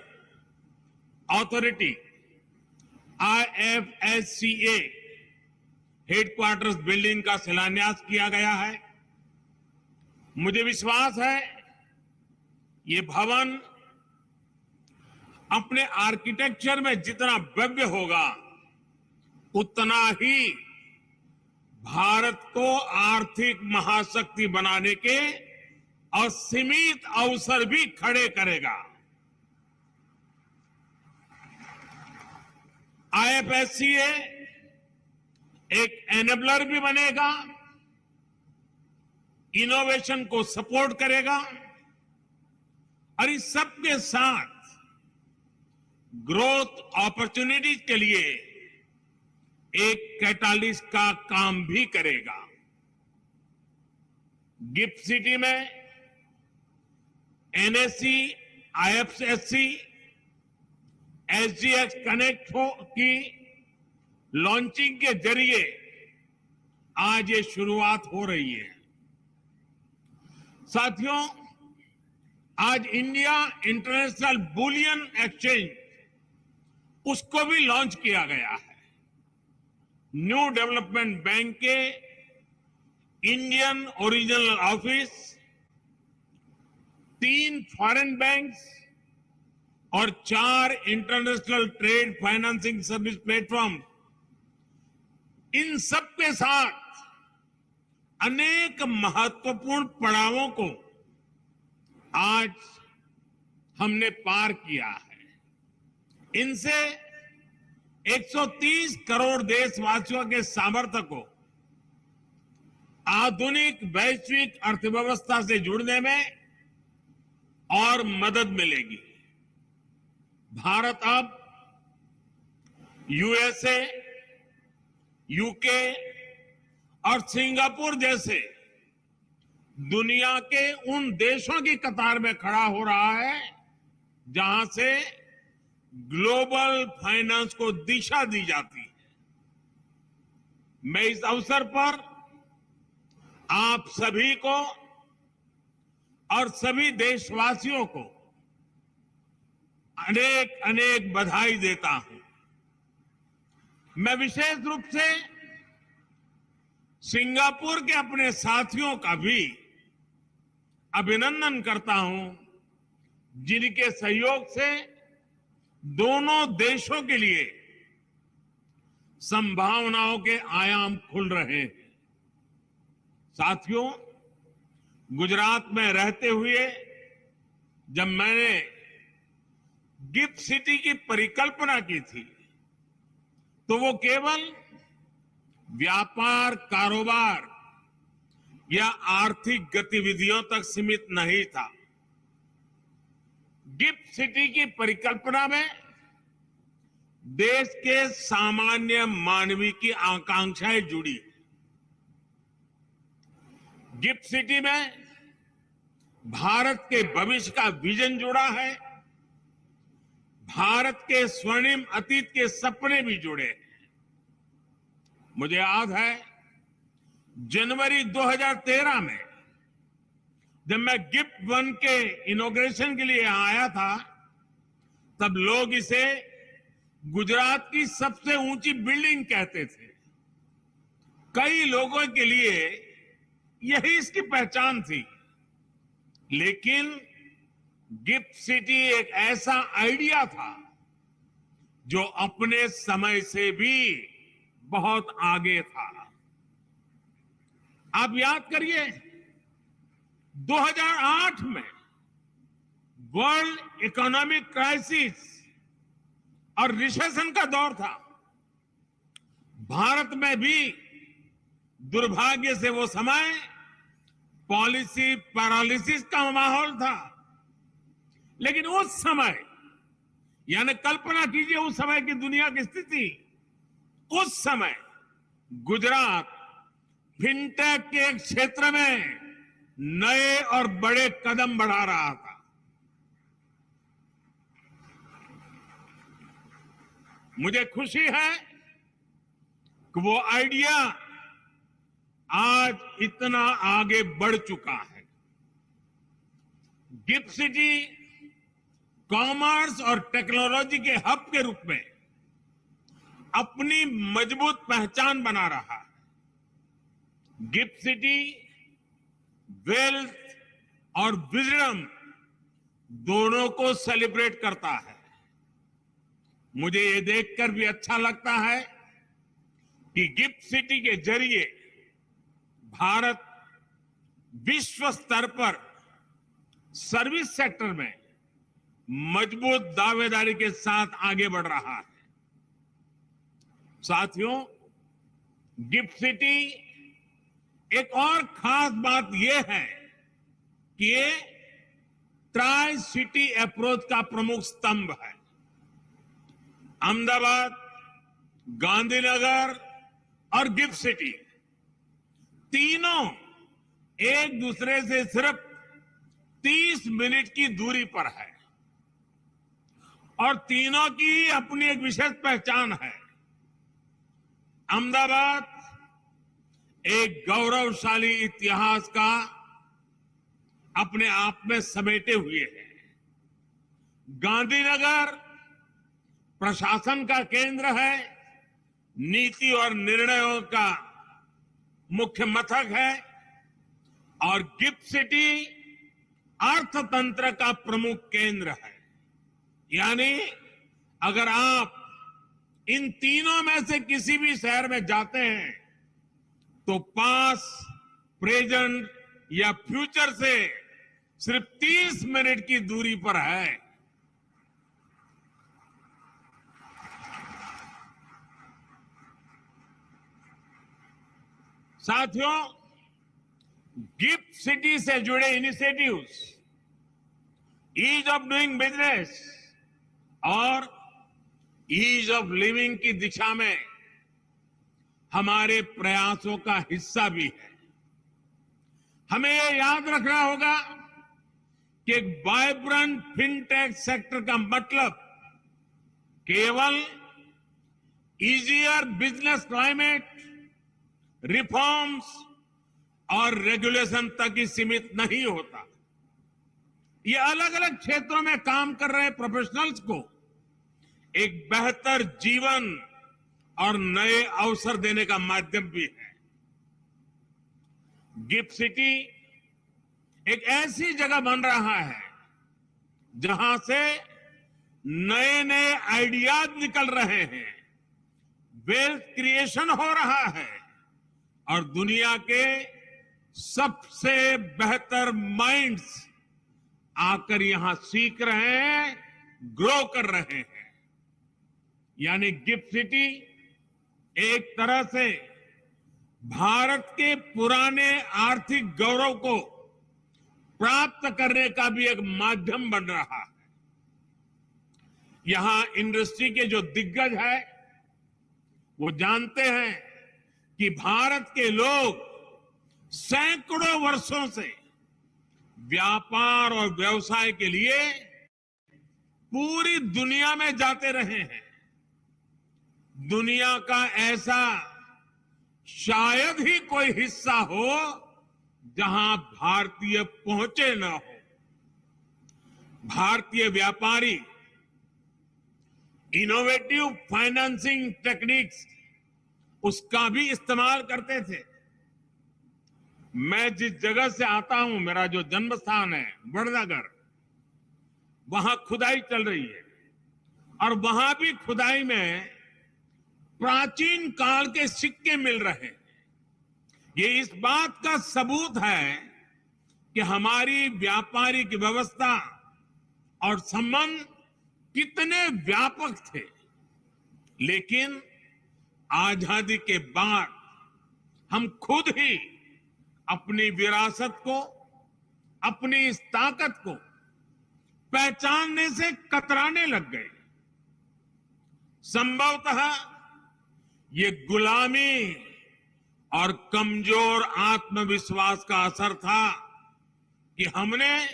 authority IFSCA headquarters building का शिलान्यास किया गया है। मुझे विश्वास है ये भवन अपने आर्किटेक्चर में जितना भव्य होगा उतना ही भारत को आर्थिक महाशक्ति बनाने के असीमित अवसर भी खड़े करेगा। IFSCA एक एनेबलर भी बनेगा, इनोवेशन को सपोर्ट करेगा और इस सब के साथ ग्रोथ अपॉर्चुनिटीज के लिए एक कैटालिस्ट का काम भी करेगा। गिफ्ट सिटी में NSE, IFSC, SGX कनेक्ट की लॉन्चिंग के जरिए आज ये शुरुआत हो रही है। साथियों, आज इंडिया इंटरनेशनल बुलियन एक्सचेंज उसको भी लॉन्च किया गया है। न्यू डेवलपमेंट बैंक के Indian original office, 3 foreign banks और 4 international trade financing service platform, इन सब के साथ अनेक महत्वपूर्ण पड़ावों को आज हमने पार किया है। इनसे 130 करोड़ देशवासियों के सामर्थ्य को आधुनिक वैश्विक अर्थव्यवस्था से जुड़ने में और मदद मिलेगी। भारत अब USA, UK और सिंगापुर जैसे दुनिया के उन देशों की कतार में खड़ा हो रहा है जहां से ग्लोबल फाइनेंस को दिशा दी जाती है। मैं इस अवसर पर आप सभी को और सभी देशवासियों को अनेक अनेक बधाई देता हूं। मैं विशेष रूप से सिंगापुर के अपने साथियों का भी अभिनंदन करता हूं, जिनके सहयोग से दोनों देशों के लिए संभावनाओं के आयाम खुल रहे हैं। साथियों, गुजरात में रहते हुए जब मैंने गिफ्ट सिटी की परिकल्पना की थी तो वो केवल व्यापार, कारोबार या आर्थिक गतिविधियों तक सीमित नहीं था। गिफ्ट सिटी की परिकल्पना में देश के सामान्य मानवी की आकांक्षाएं जुड़ी। गिफ्ट सिटी में भारत के भविष्य का विजन जुड़ा है, भारत के स्वर्णिम अतीत के सपने भी जुड़े हैं। मुझे याद है जनवरी 2013 में जब मैं गिफ्ट वन के इनॉग्रेशन के लिए यहां आया था, तब लोग इसे गुजरात की सबसे ऊंची बिल्डिंग कहते थे। कई लोगों के लिए यही इसकी पहचान थी। लेकिन गिफ्ट सिटी एक ऐसा आइडिया था जो अपने समय से भी बहुत आगे था। आप याद करिए 2008 में वर्ल्ड इकोनॉमिक क्राइसिस और रिसेशन का दौर था। भारत में भी दुर्भाग्य से वो समय पॉलिसी पैरालिसिस का माहौल था। लेकिन उस समय, यानी कल्पना कीजिए उस समय की दुनिया की स्थिति, उस समय गुजरात फिनटेक के एक क्षेत्र में नए और बड़े कदम बढ़ा रहा था। मुझे खुशी है कि वो आइडिया आज इतना आगे बढ़ चुका है। गिफ्ट सिटी कॉमर्स और टेक्नोलॉजी के हब के रूप में अपनी मजबूत पहचान बना रहा है। गिफ्ट सिटी वेल्थ और विजडम दोनों को सेलिब्रेट करता है। मुझे ये देखकर भी अच्छा लगता है कि गिफ्ट सिटी के जरिए भारत विश्व स्तर पर सर्विस सेक्टर में मजबूत दावेदारी के साथ आगे बढ़ रहा है। साथियों, गिफ्ट सिटी एक और खास बात यह है कि ये ट्राई सिटी अप्रोच का प्रमुख स्तंभ है। अहमदाबाद, गांधीनगर और गिफ्ट सिटी तीनों एक दूसरे से सिर्फ 30 मिनट की दूरी पर है और तीनों की अपनी एक विशेष पहचान है। अहमदाबाद एक गौरवशाली इतिहास का अपने आप में समेटे हुए है। गांधीनगर प्रशासन का केंद्र है, नीति और निर्णयों का मुख्य मथक है, और गिफ्ट सिटी अर्थतंत्र का प्रमुख केंद्र है। यानी अगर आप इन तीनों में से किसी भी शहर में जाते हैं तो पास, प्रेजेंट या फ्यूचर से सिर्फ 30 मिनट की दूरी पर है। साथियों, गिफ्ट सिटी से जुड़े initiatives ease of doing business और ईज ऑफ लिविंग की दिशा में हमारे प्रयासों का हिस्सा भी है। हमें यह याद रखना होगा कि एक वाइब्रेंट फिनटेक सेक्टर का मतलब केवल इजियर बिजनेस क्लाइमेट, रिफॉर्म्स और रेगुलेशन तक ही सीमित नहीं होता। ये अलग अलग क्षेत्रों में काम कर रहे प्रोफेशनल्स को एक बेहतर जीवन और नए अवसर देने का माध्यम भी है। गिफ्ट सिटी एक ऐसी जगह बन रहा है जहां से नए नए आइडियाज निकल रहे हैं, वेल्थ क्रिएशन हो रहा है और दुनिया के सबसे बेहतर माइंड्स आकर यहां सीख रहे हैं, ग्रो कर रहे हैं। यानी गिफ्ट सिटी एक तरह से भारत के पुराने आर्थिक गौरव को प्राप्त करने का भी एक माध्यम बन रहा है। यहां इंडस्ट्री के जो दिग्गज है वो जानते हैं कि भारत के लोग सैकड़ों वर्षों से व्यापार और व्यवसाय के लिए पूरी दुनिया में जाते रहे हैं। दुनिया का ऐसा शायद ही कोई हिस्सा हो जहां भारतीय पहुंचे न हो। भारतीय व्यापारी इनोवेटिव फाइनेंसिंग टेक्निक्स उसका भी इस्तेमाल करते थे। मैं जिस जगह से आता हूं, मेरा जो जन्म स्थान है वडनगर, वहां खुदाई चल रही है और वहां भी खुदाई में प्राचीन काल के सिक्के मिल रहे हैं। ये इस बात का सबूत है कि हमारी व्यापारिक व्यवस्था और संबंध कितने व्यापक थे। लेकिन आजादी के बाद हम खुद ही अपनी विरासत को, अपनी इस ताकत को पहचानने से कतराने लग गए। संभवतः ये गुलामी और कमजोर आत्मविश्वास का असर था कि हमने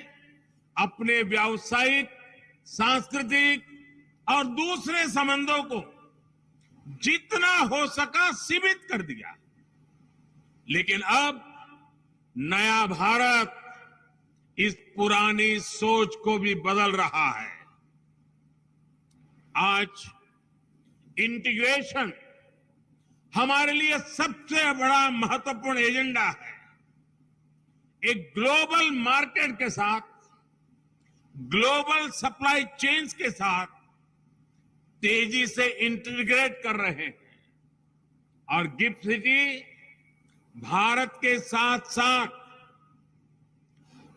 अपने व्यावसायिक, सांस्कृतिक और दूसरे संबंधों को जितना हो सका सीमित कर दिया। लेकिन अब नया भारत इस पुरानी सोच को भी बदल रहा है। आज इंटीग्रेशन हमारे लिए सबसे बड़ा महत्वपूर्ण एजेंडा है। एक ग्लोबल मार्केट के साथ, ग्लोबल सप्लाई चेन्स के साथ तेजी से इंटीग्रेट कर रहे हैं और गिफ्ट सिटी भारत के साथ साथ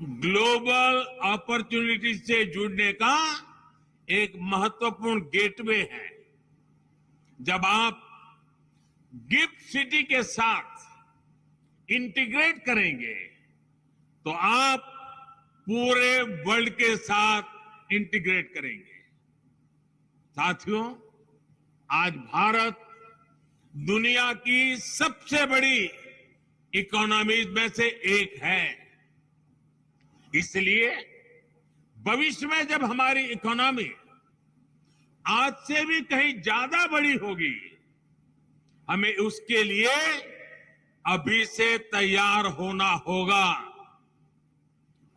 ग्लोबल अपॉर्चुनिटी से जुड़ने का एक महत्वपूर्ण गेटवे है। जब आप गिफ्ट सिटी के साथ इंटीग्रेट करेंगे तो आप पूरे वर्ल्ड के साथ इंटीग्रेट करेंगे। साथियों, आज भारत दुनिया की सबसे बड़ी इकोनॉमीज में से एक है। इसलिए भविष्य में जब हमारी इकोनॉमी आज से भी कहीं ज्यादा बड़ी होगी, हमें उसके लिए अभी से तैयार होना होगा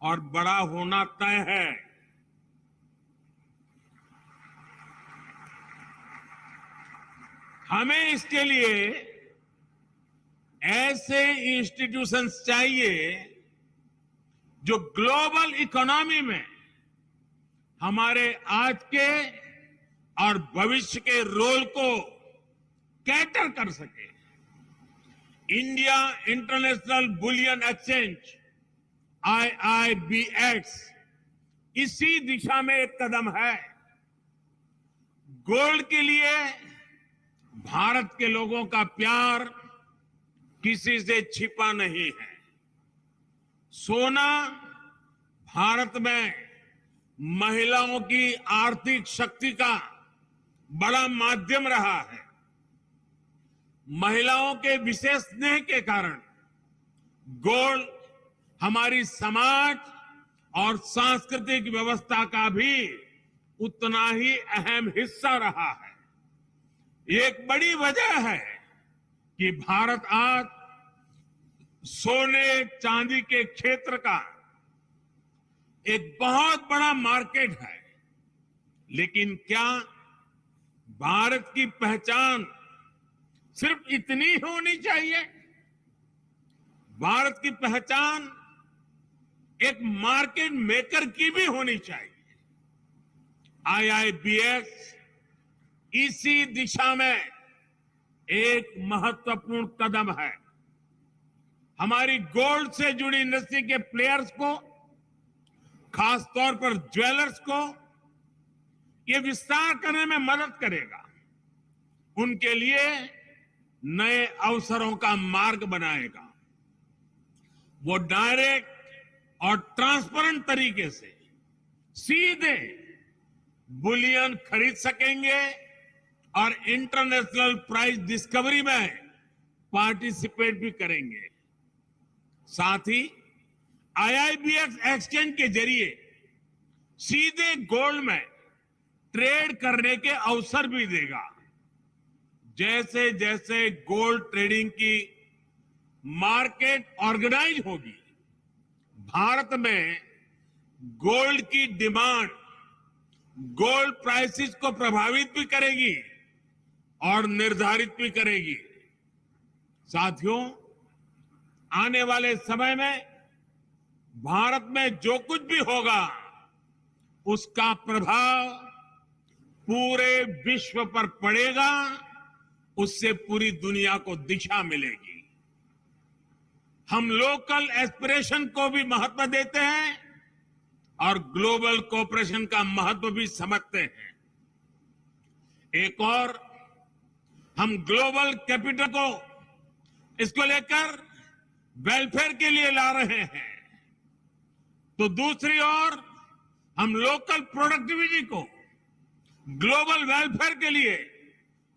और बड़ा होना तय है। हमें इसके लिए ऐसे इंस्टीट्यूशंस चाहिए जो ग्लोबल इकोनॉमी में हमारे आज के और भविष्य के रोल को कैटर कर सके। India international bullion exchange IIBX इसी दिशा में एक कदम है। गोल्ड के लिए भारत के लोगों का प्यार किसी से छिपा नहीं है। सोना भारत में महिलाओं की आर्थिक शक्ति का बड़ा माध्यम रहा है। महिलाओं के विशेष स्नेह के कारण गोल्ड हमारी समाज और सांस्कृतिक व्यवस्था का भी उतना ही अहम हिस्सा रहा है। एक बड़ी वजह है कि भारत आज सोने चांदी के क्षेत्र का एक बहुत बड़ा मार्केट है। लेकिन क्या भारत की पहचान सिर्फ इतनी होनी चाहिए? भारत की पहचान एक मार्केट मेकर की भी होनी चाहिए। IIBX इसी दिशा में एक महत्वपूर्ण कदम है। हमारी गोल्ड से जुड़ी इंडस्ट्री के प्लेयर्स को, खासतौर पर ज्वेलर्स को ये विस्तार करने में मदद करेगा। उनके लिए नए अवसरों का मार्ग बनाएगा। वो डायरेक्ट और ट्रांसपेरेंट तरीके से सीधे बुलियन खरीद सकेंगे और इंटरनेशनल प्राइस डिस्कवरी में पार्टिसिपेट भी करेंगे। साथ ही IIBX एक्सचेंज के जरिए सीधे गोल्ड में ट्रेड करने के अवसर भी देगा। जैसे जैसे गोल्ड ट्रेडिंग की मार्केट ऑर्गेनाइज होगी, भारत में गोल्ड की डिमांड गोल्ड प्राइसेस को प्रभावित भी करेगी और निर्धारित भी करेगी। साथियों, आने वाले समय में भारत में जो कुछ भी होगा, उसका प्रभाव पूरे विश्व पर पड़ेगा, उससे पूरी दुनिया को दिशा मिलेगी। हम लोकल एस्पिरेशन को भी महत्व देते हैं और ग्लोबल कोऑपरेशन का महत्व भी समझते हैं। एक और हम ग्लोबल कैपिटल को इसको लेकर वेलफेयर के लिए ला रहे हैं, तो दूसरी ओर हम लोकल प्रोडक्टिविटी को ग्लोबल वेलफेयर के लिए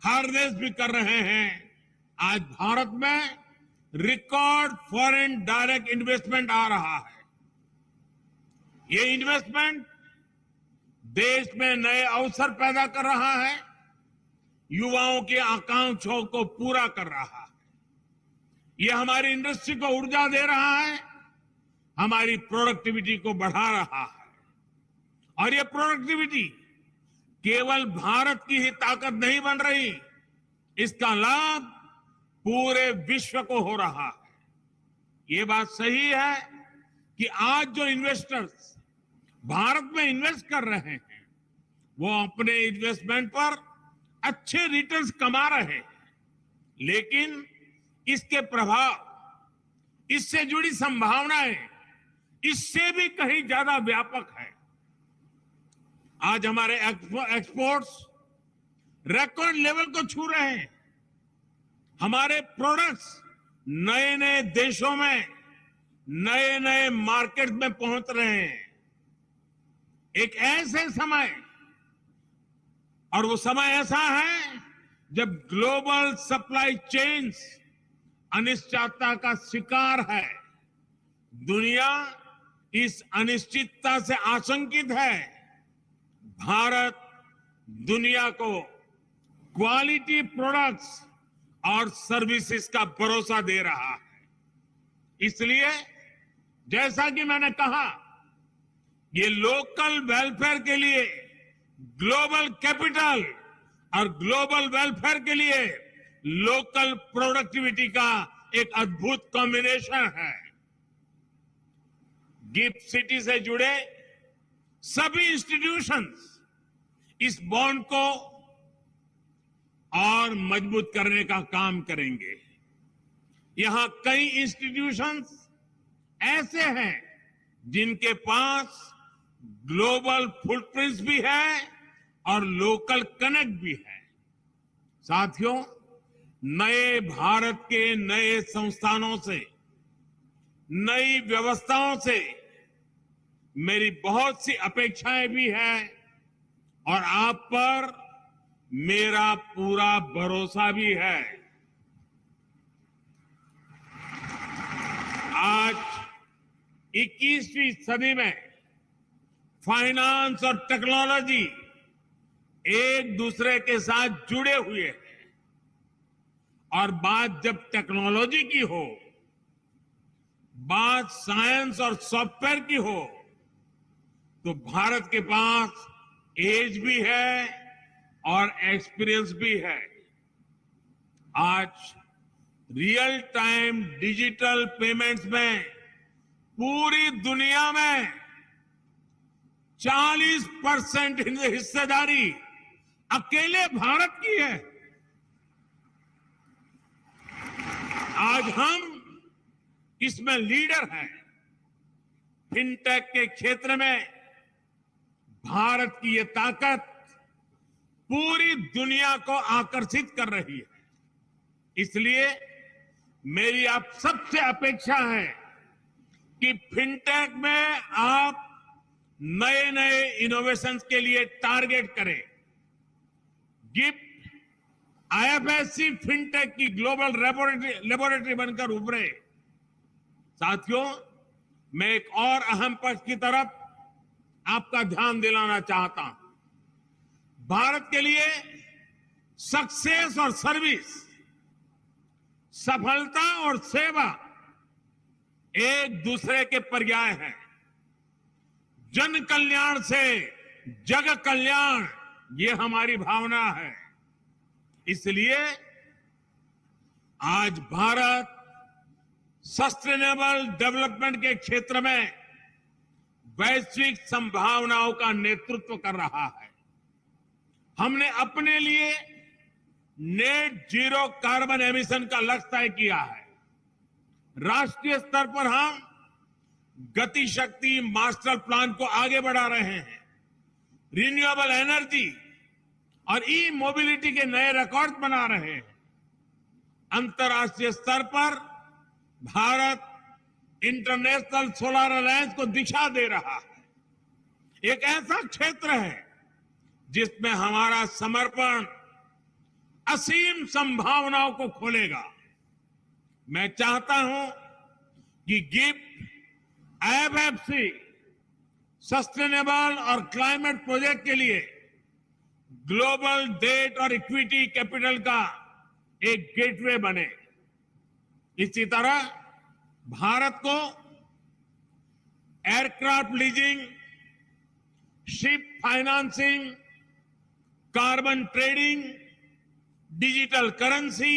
हार्नेस भी कर रहे हैं। आज भारत में रिकॉर्ड फॉरेन डायरेक्ट इन्वेस्टमेंट आ रहा है। ये इन्वेस्टमेंट देश में नए अवसर पैदा कर रहा है, युवाओं की आकांक्षाओं को पूरा कर रहा है। ये हमारी इंडस्ट्री को ऊर्जा दे रहा है, हमारी प्रोडक्टिविटी को बढ़ा रहा है। और ये प्रोडक्टिविटी केवल भारत की ही ताकत नहीं बन रही, इसका लाभ पूरे विश्व को हो रहा है। ये बात सही है कि आज जो इन्वेस्टर्स भारत में इन्वेस्ट कर रहे हैं, वो अपने इन्वेस्टमेंट पर अच्छे रिटर्न्स कमा रहे हैं, लेकिन इसके प्रभाव, इससे जुड़ी संभावनाएं इससे भी कहीं ज्यादा व्यापक है। आज हमारे एक्सपोर्ट्स रिकॉर्ड लेवल को छू रहे हैं। हमारे प्रोडक्ट्स नए नए देशों में, नए नए मार्केट में पहुंच रहे हैं। एक ऐसे समय, और वो समय ऐसा है जब ग्लोबल सप्लाई चेन्स अनिश्चितता का शिकार है। दुनिया इस अनिश्चितता से आशंकित है। भारत दुनिया को क्वालिटी प्रोडक्ट्स और सर्विसेज का भरोसा दे रहा है। इसलिए जैसा कि मैंने कहा, ये लोकल वेलफेयर के लिए ग्लोबल कैपिटल और ग्लोबल वेलफेयर के लिए लोकल प्रोडक्टिविटी का एक अद्भुत कॉम्बिनेशन है। गिफ्ट सिटी से जुड़े सभी इंस्टीट्यूशंस इस बॉन्ड को और मजबूत करने का काम करेंगे। यहां कई इंस्टीट्यूशंस ऐसे हैं जिनके पास ग्लोबल फुटप्रिंट्स भी है और लोकल कनेक्ट भी है। साथियों, नए भारत के नए संस्थानों से, नई व्यवस्थाओं से मेरी बहुत सी अपेक्षाएं भी हैं और आप पर मेरा पूरा भरोसा भी है। आज 21वीं सदी में फाइनेंस और टेक्नोलॉजी एक दूसरे के साथ जुड़े हुए हैं, और बात जब टेक्नोलॉजी की हो, बात साइंस और सॉफ्टवेयर की हो, तो भारत के पास एज भी है और एक्सपीरियंस भी है। आज रियल टाइम डिजिटल पेमेंट्स में पूरी दुनिया में 40% हिस्सेदारी अकेले भारत की है। आज हम इसमें लीडर हैं। फिनटेक के क्षेत्र में भारत की ये ताकत पूरी दुनिया को आकर्षित कर रही है। इसलिए मेरी आप सबसे अपेक्षा है कि फिनटेक में आप नए नए इनोवेशंस के लिए टारगेट करें। गिफ्ट आईएफएससी फिनटेक की ग्लोबल लेबोरेटरी बनकर उभरे। साथियों, मैं एक और अहम पक्ष की तरफ आपका ध्यान दिलाना चाहता हूं। भारत के लिए सक्सेस और सर्विस, सफलता और सेवा एक दूसरे के पर्याय हैं। जन कल्याण से जग कल्याण, ये हमारी भावना है। इसलिए आज भारत सस्टेनेबल डेवलपमेंट के क्षेत्र में वैश्विक संभावनाओं का नेतृत्व कर रहा है। हमने अपने लिए नेट जीरो कार्बन एमिशन का लक्ष्य तय किया है। राष्ट्रीय स्तर पर हम गति शक्ति मास्टर प्लान को आगे बढ़ा रहे हैं। रिन्यूएबल एनर्जी और ई मोबिलिटी के नए रिकॉर्ड बना रहे हैं। अंतर्राष्ट्रीय स्तर पर भारत इंटरनेशनल सोलर अलायंस को दिशा दे रहा है। एक ऐसा क्षेत्र है जिसमें हमारा समर्पण असीम संभावनाओं को खोलेगा। मैं चाहता हूं कि गिफ्ट आईएफएससी सस्टेनेबल और क्लाइमेट प्रोजेक्ट के लिए ग्लोबल डेट और इक्विटी कैपिटल का एक गेटवे बने। इसी तरह भारत को aircraft leasing, ship financing, carbon trading, digital currency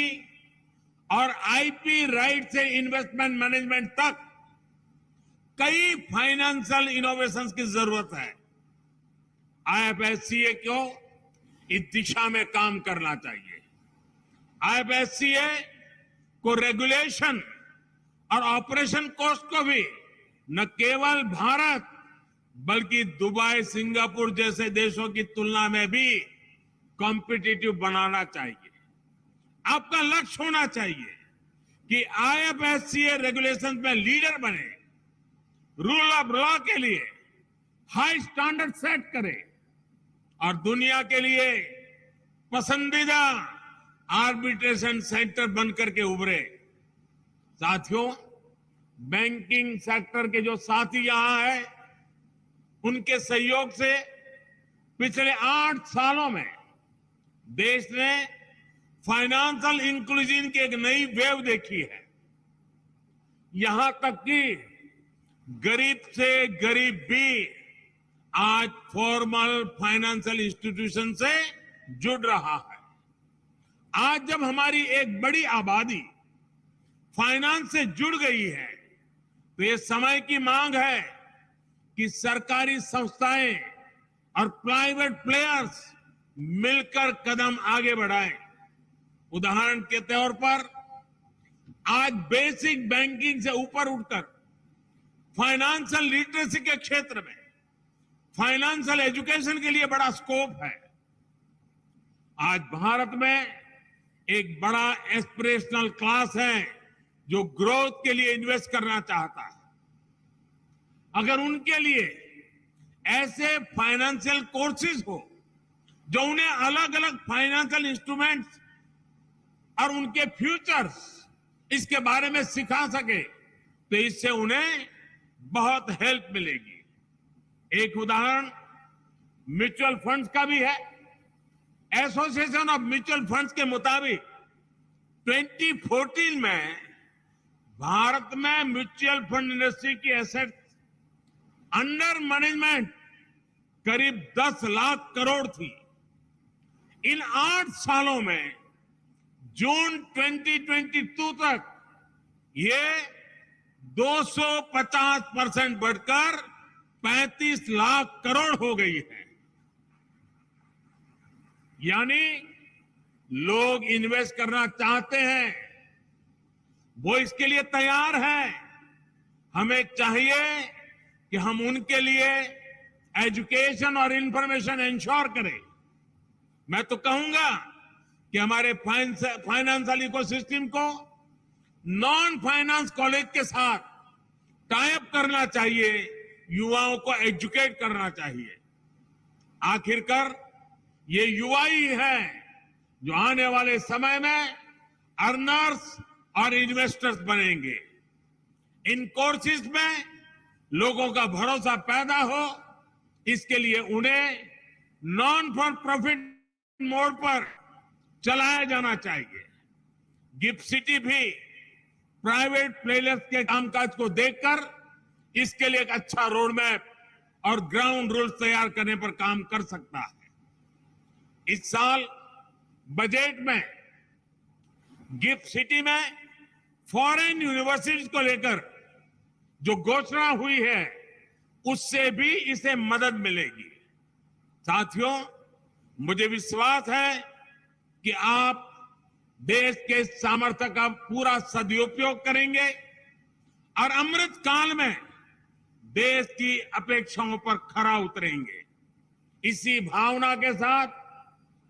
और आईपी राइट से इन्वेस्टमेंट मैनेजमेंट तक कई फाइनेंशियल इनोवेशंस की जरूरत है। आईएफएससीए को इस दिशा में काम करना चाहिए। आईएफएससीए को रेगुलेशन और ऑपरेशन कॉस्ट को भी न केवल भारत बल्कि दुबई, सिंगापुर जैसे देशों की तुलना में भी कॉम्पिटिटिव बनाना चाहिए। आपका लक्ष्य होना चाहिए कि आईएफएससीए रेगुलेशन में लीडर बने, रूल ऑफ लॉ के लिए हाई स्टैंडर्ड सेट करे और दुनिया के लिए पसंदीदा आर्बिट्रेशन सेंटर बनकर के उभरे। साथियों, बैंकिंग सेक्टर के जो साथी यहां हैं, उनके सहयोग से पिछले 8 सालों में देश ने फाइनेंशियल इंक्लूजन की एक नई वेव देखी है। यहां तक कि गरीब से गरीब भी आज फॉर्मल फाइनेंशियल इंस्टीट्यूशन से जुड़ रहा है। आज जब हमारी एक बड़ी आबादी फाइनेंस से जुड़ गई है तो ये समय की मांग है कि सरकारी संस्थाएं और प्राइवेट प्लेयर्स मिलकर कदम आगे बढ़ाएं। उदाहरण के तौर पर आज बेसिक बैंकिंग से ऊपर उठकर फाइनेंशियल लिटरेसी के क्षेत्र में फाइनेंशियल एजुकेशन के लिए बड़ा स्कोप है। आज भारत में एक बड़ा एस्पिरेशनल क्लास है जो ग्रोथ के लिए इन्वेस्ट करना चाहता है। अगर उनके लिए ऐसे फाइनेंशियल कोर्सेज हो जो उन्हें अलग अलग फाइनेंशियल इंस्ट्रूमेंट्स और उनके फ्यूचर्स इसके बारे में सिखा सके तो इससे उन्हें बहुत हेल्प मिलेगी। एक उदाहरण म्यूचुअल फंड्स का भी है। एसोसिएशन ऑफ म्यूचुअल फंड्स के मुताबिक 2014 में भारत में म्यूचुअल फंड इंडस्ट्री की एसेट अंडर मैनेजमेंट करीब 10 लाख करोड़ थी। इन 8 सालों में जून 2022 तक ये 250% बढ़कर 35 लाख करोड़ हो गई है। यानी लोग इन्वेस्ट करना चाहते हैं, वो इसके लिए तैयार हैं। हमें चाहिए कि हम उनके लिए एजुकेशन और इंफॉर्मेशन इंश्योर करें। मैं तो कहूंगा कि हमारे फाइनेंशियल इकोसिस्टम को नॉन फाइनेंस कॉलेज के साथ टाई अप करना चाहिए, युवाओं को एजुकेट करना चाहिए। आखिरकार ये युवा ही है जो आने वाले समय में अर्नर्स और इन्वेस्टर्स बनेंगे। इन कोर्सेज में लोगों का भरोसा पैदा हो, इसके लिए उन्हें नॉन फॉर प्रॉफिट मोड पर चलाया जाना चाहिए। गिफ्ट सिटी भी प्राइवेट प्लेयर्स के कामकाज को देखकर इसके लिए एक अच्छा रोड मैप और ग्राउंड रूल्स तैयार करने पर काम कर सकता है। इस साल बजट में गिफ्ट सिटी में फॉरेन यूनिवर्सिटीज को लेकर जो घोषणा हुई है उससे भी इसे मदद मिलेगी। साथियों, मुझे विश्वास है कि आप देश के सामर्थ्य का पूरा सदुपयोग करेंगे और अमृत काल में देश की अपेक्षाओं पर खरा उतरेंगे। इसी भावना के साथ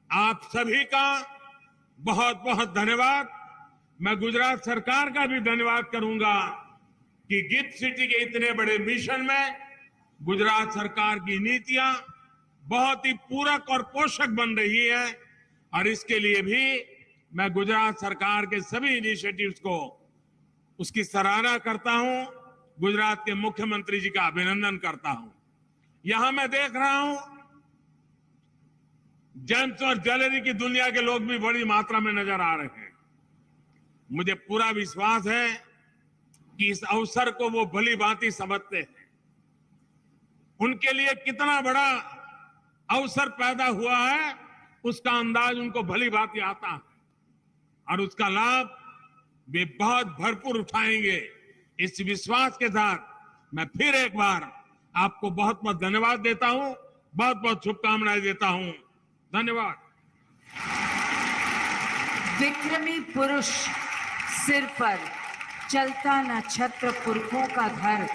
आप सभी का बहुत बहुत धन्यवाद। मैं गुजरात सरकार का भी धन्यवाद करूंगा कि गिफ्ट सिटी के इतने बड़े मिशन में गुजरात सरकार की नीतियां बहुत ही पूरक और पोषक बन रही है और इसके लिए भी मैं गुजरात सरकार के सभी इनिशिएटिव्स को उसकी सराहना करता हूं। गुजरात के मुख्यमंत्री जी का अभिनंदन करता हूं। यहां मैं देख रहा हूं जेम्स और ज्वेलरी की दुनिया के लोग भी बड़ी मात्रा में नजर आ रहे हैं। मुझे पूरा विश्वास है कि इस अवसर को वो भली भांति समझते हैं। उनके लिए कितना बड़ा अवसर पैदा हुआ है उसका अंदाज उनको भली भांति आता है और उसका लाभ वे बहुत भरपूर उठाएंगे। इस विश्वास के साथ मैं फिर एक बार आपको बहुत बहुत धन्यवाद देता हूं, बहुत बहुत शुभकामनाएं देता हूं। धन्यवाद। विक्रमी पुरुष सिर पर चलता न छत्र पुरखों का घर,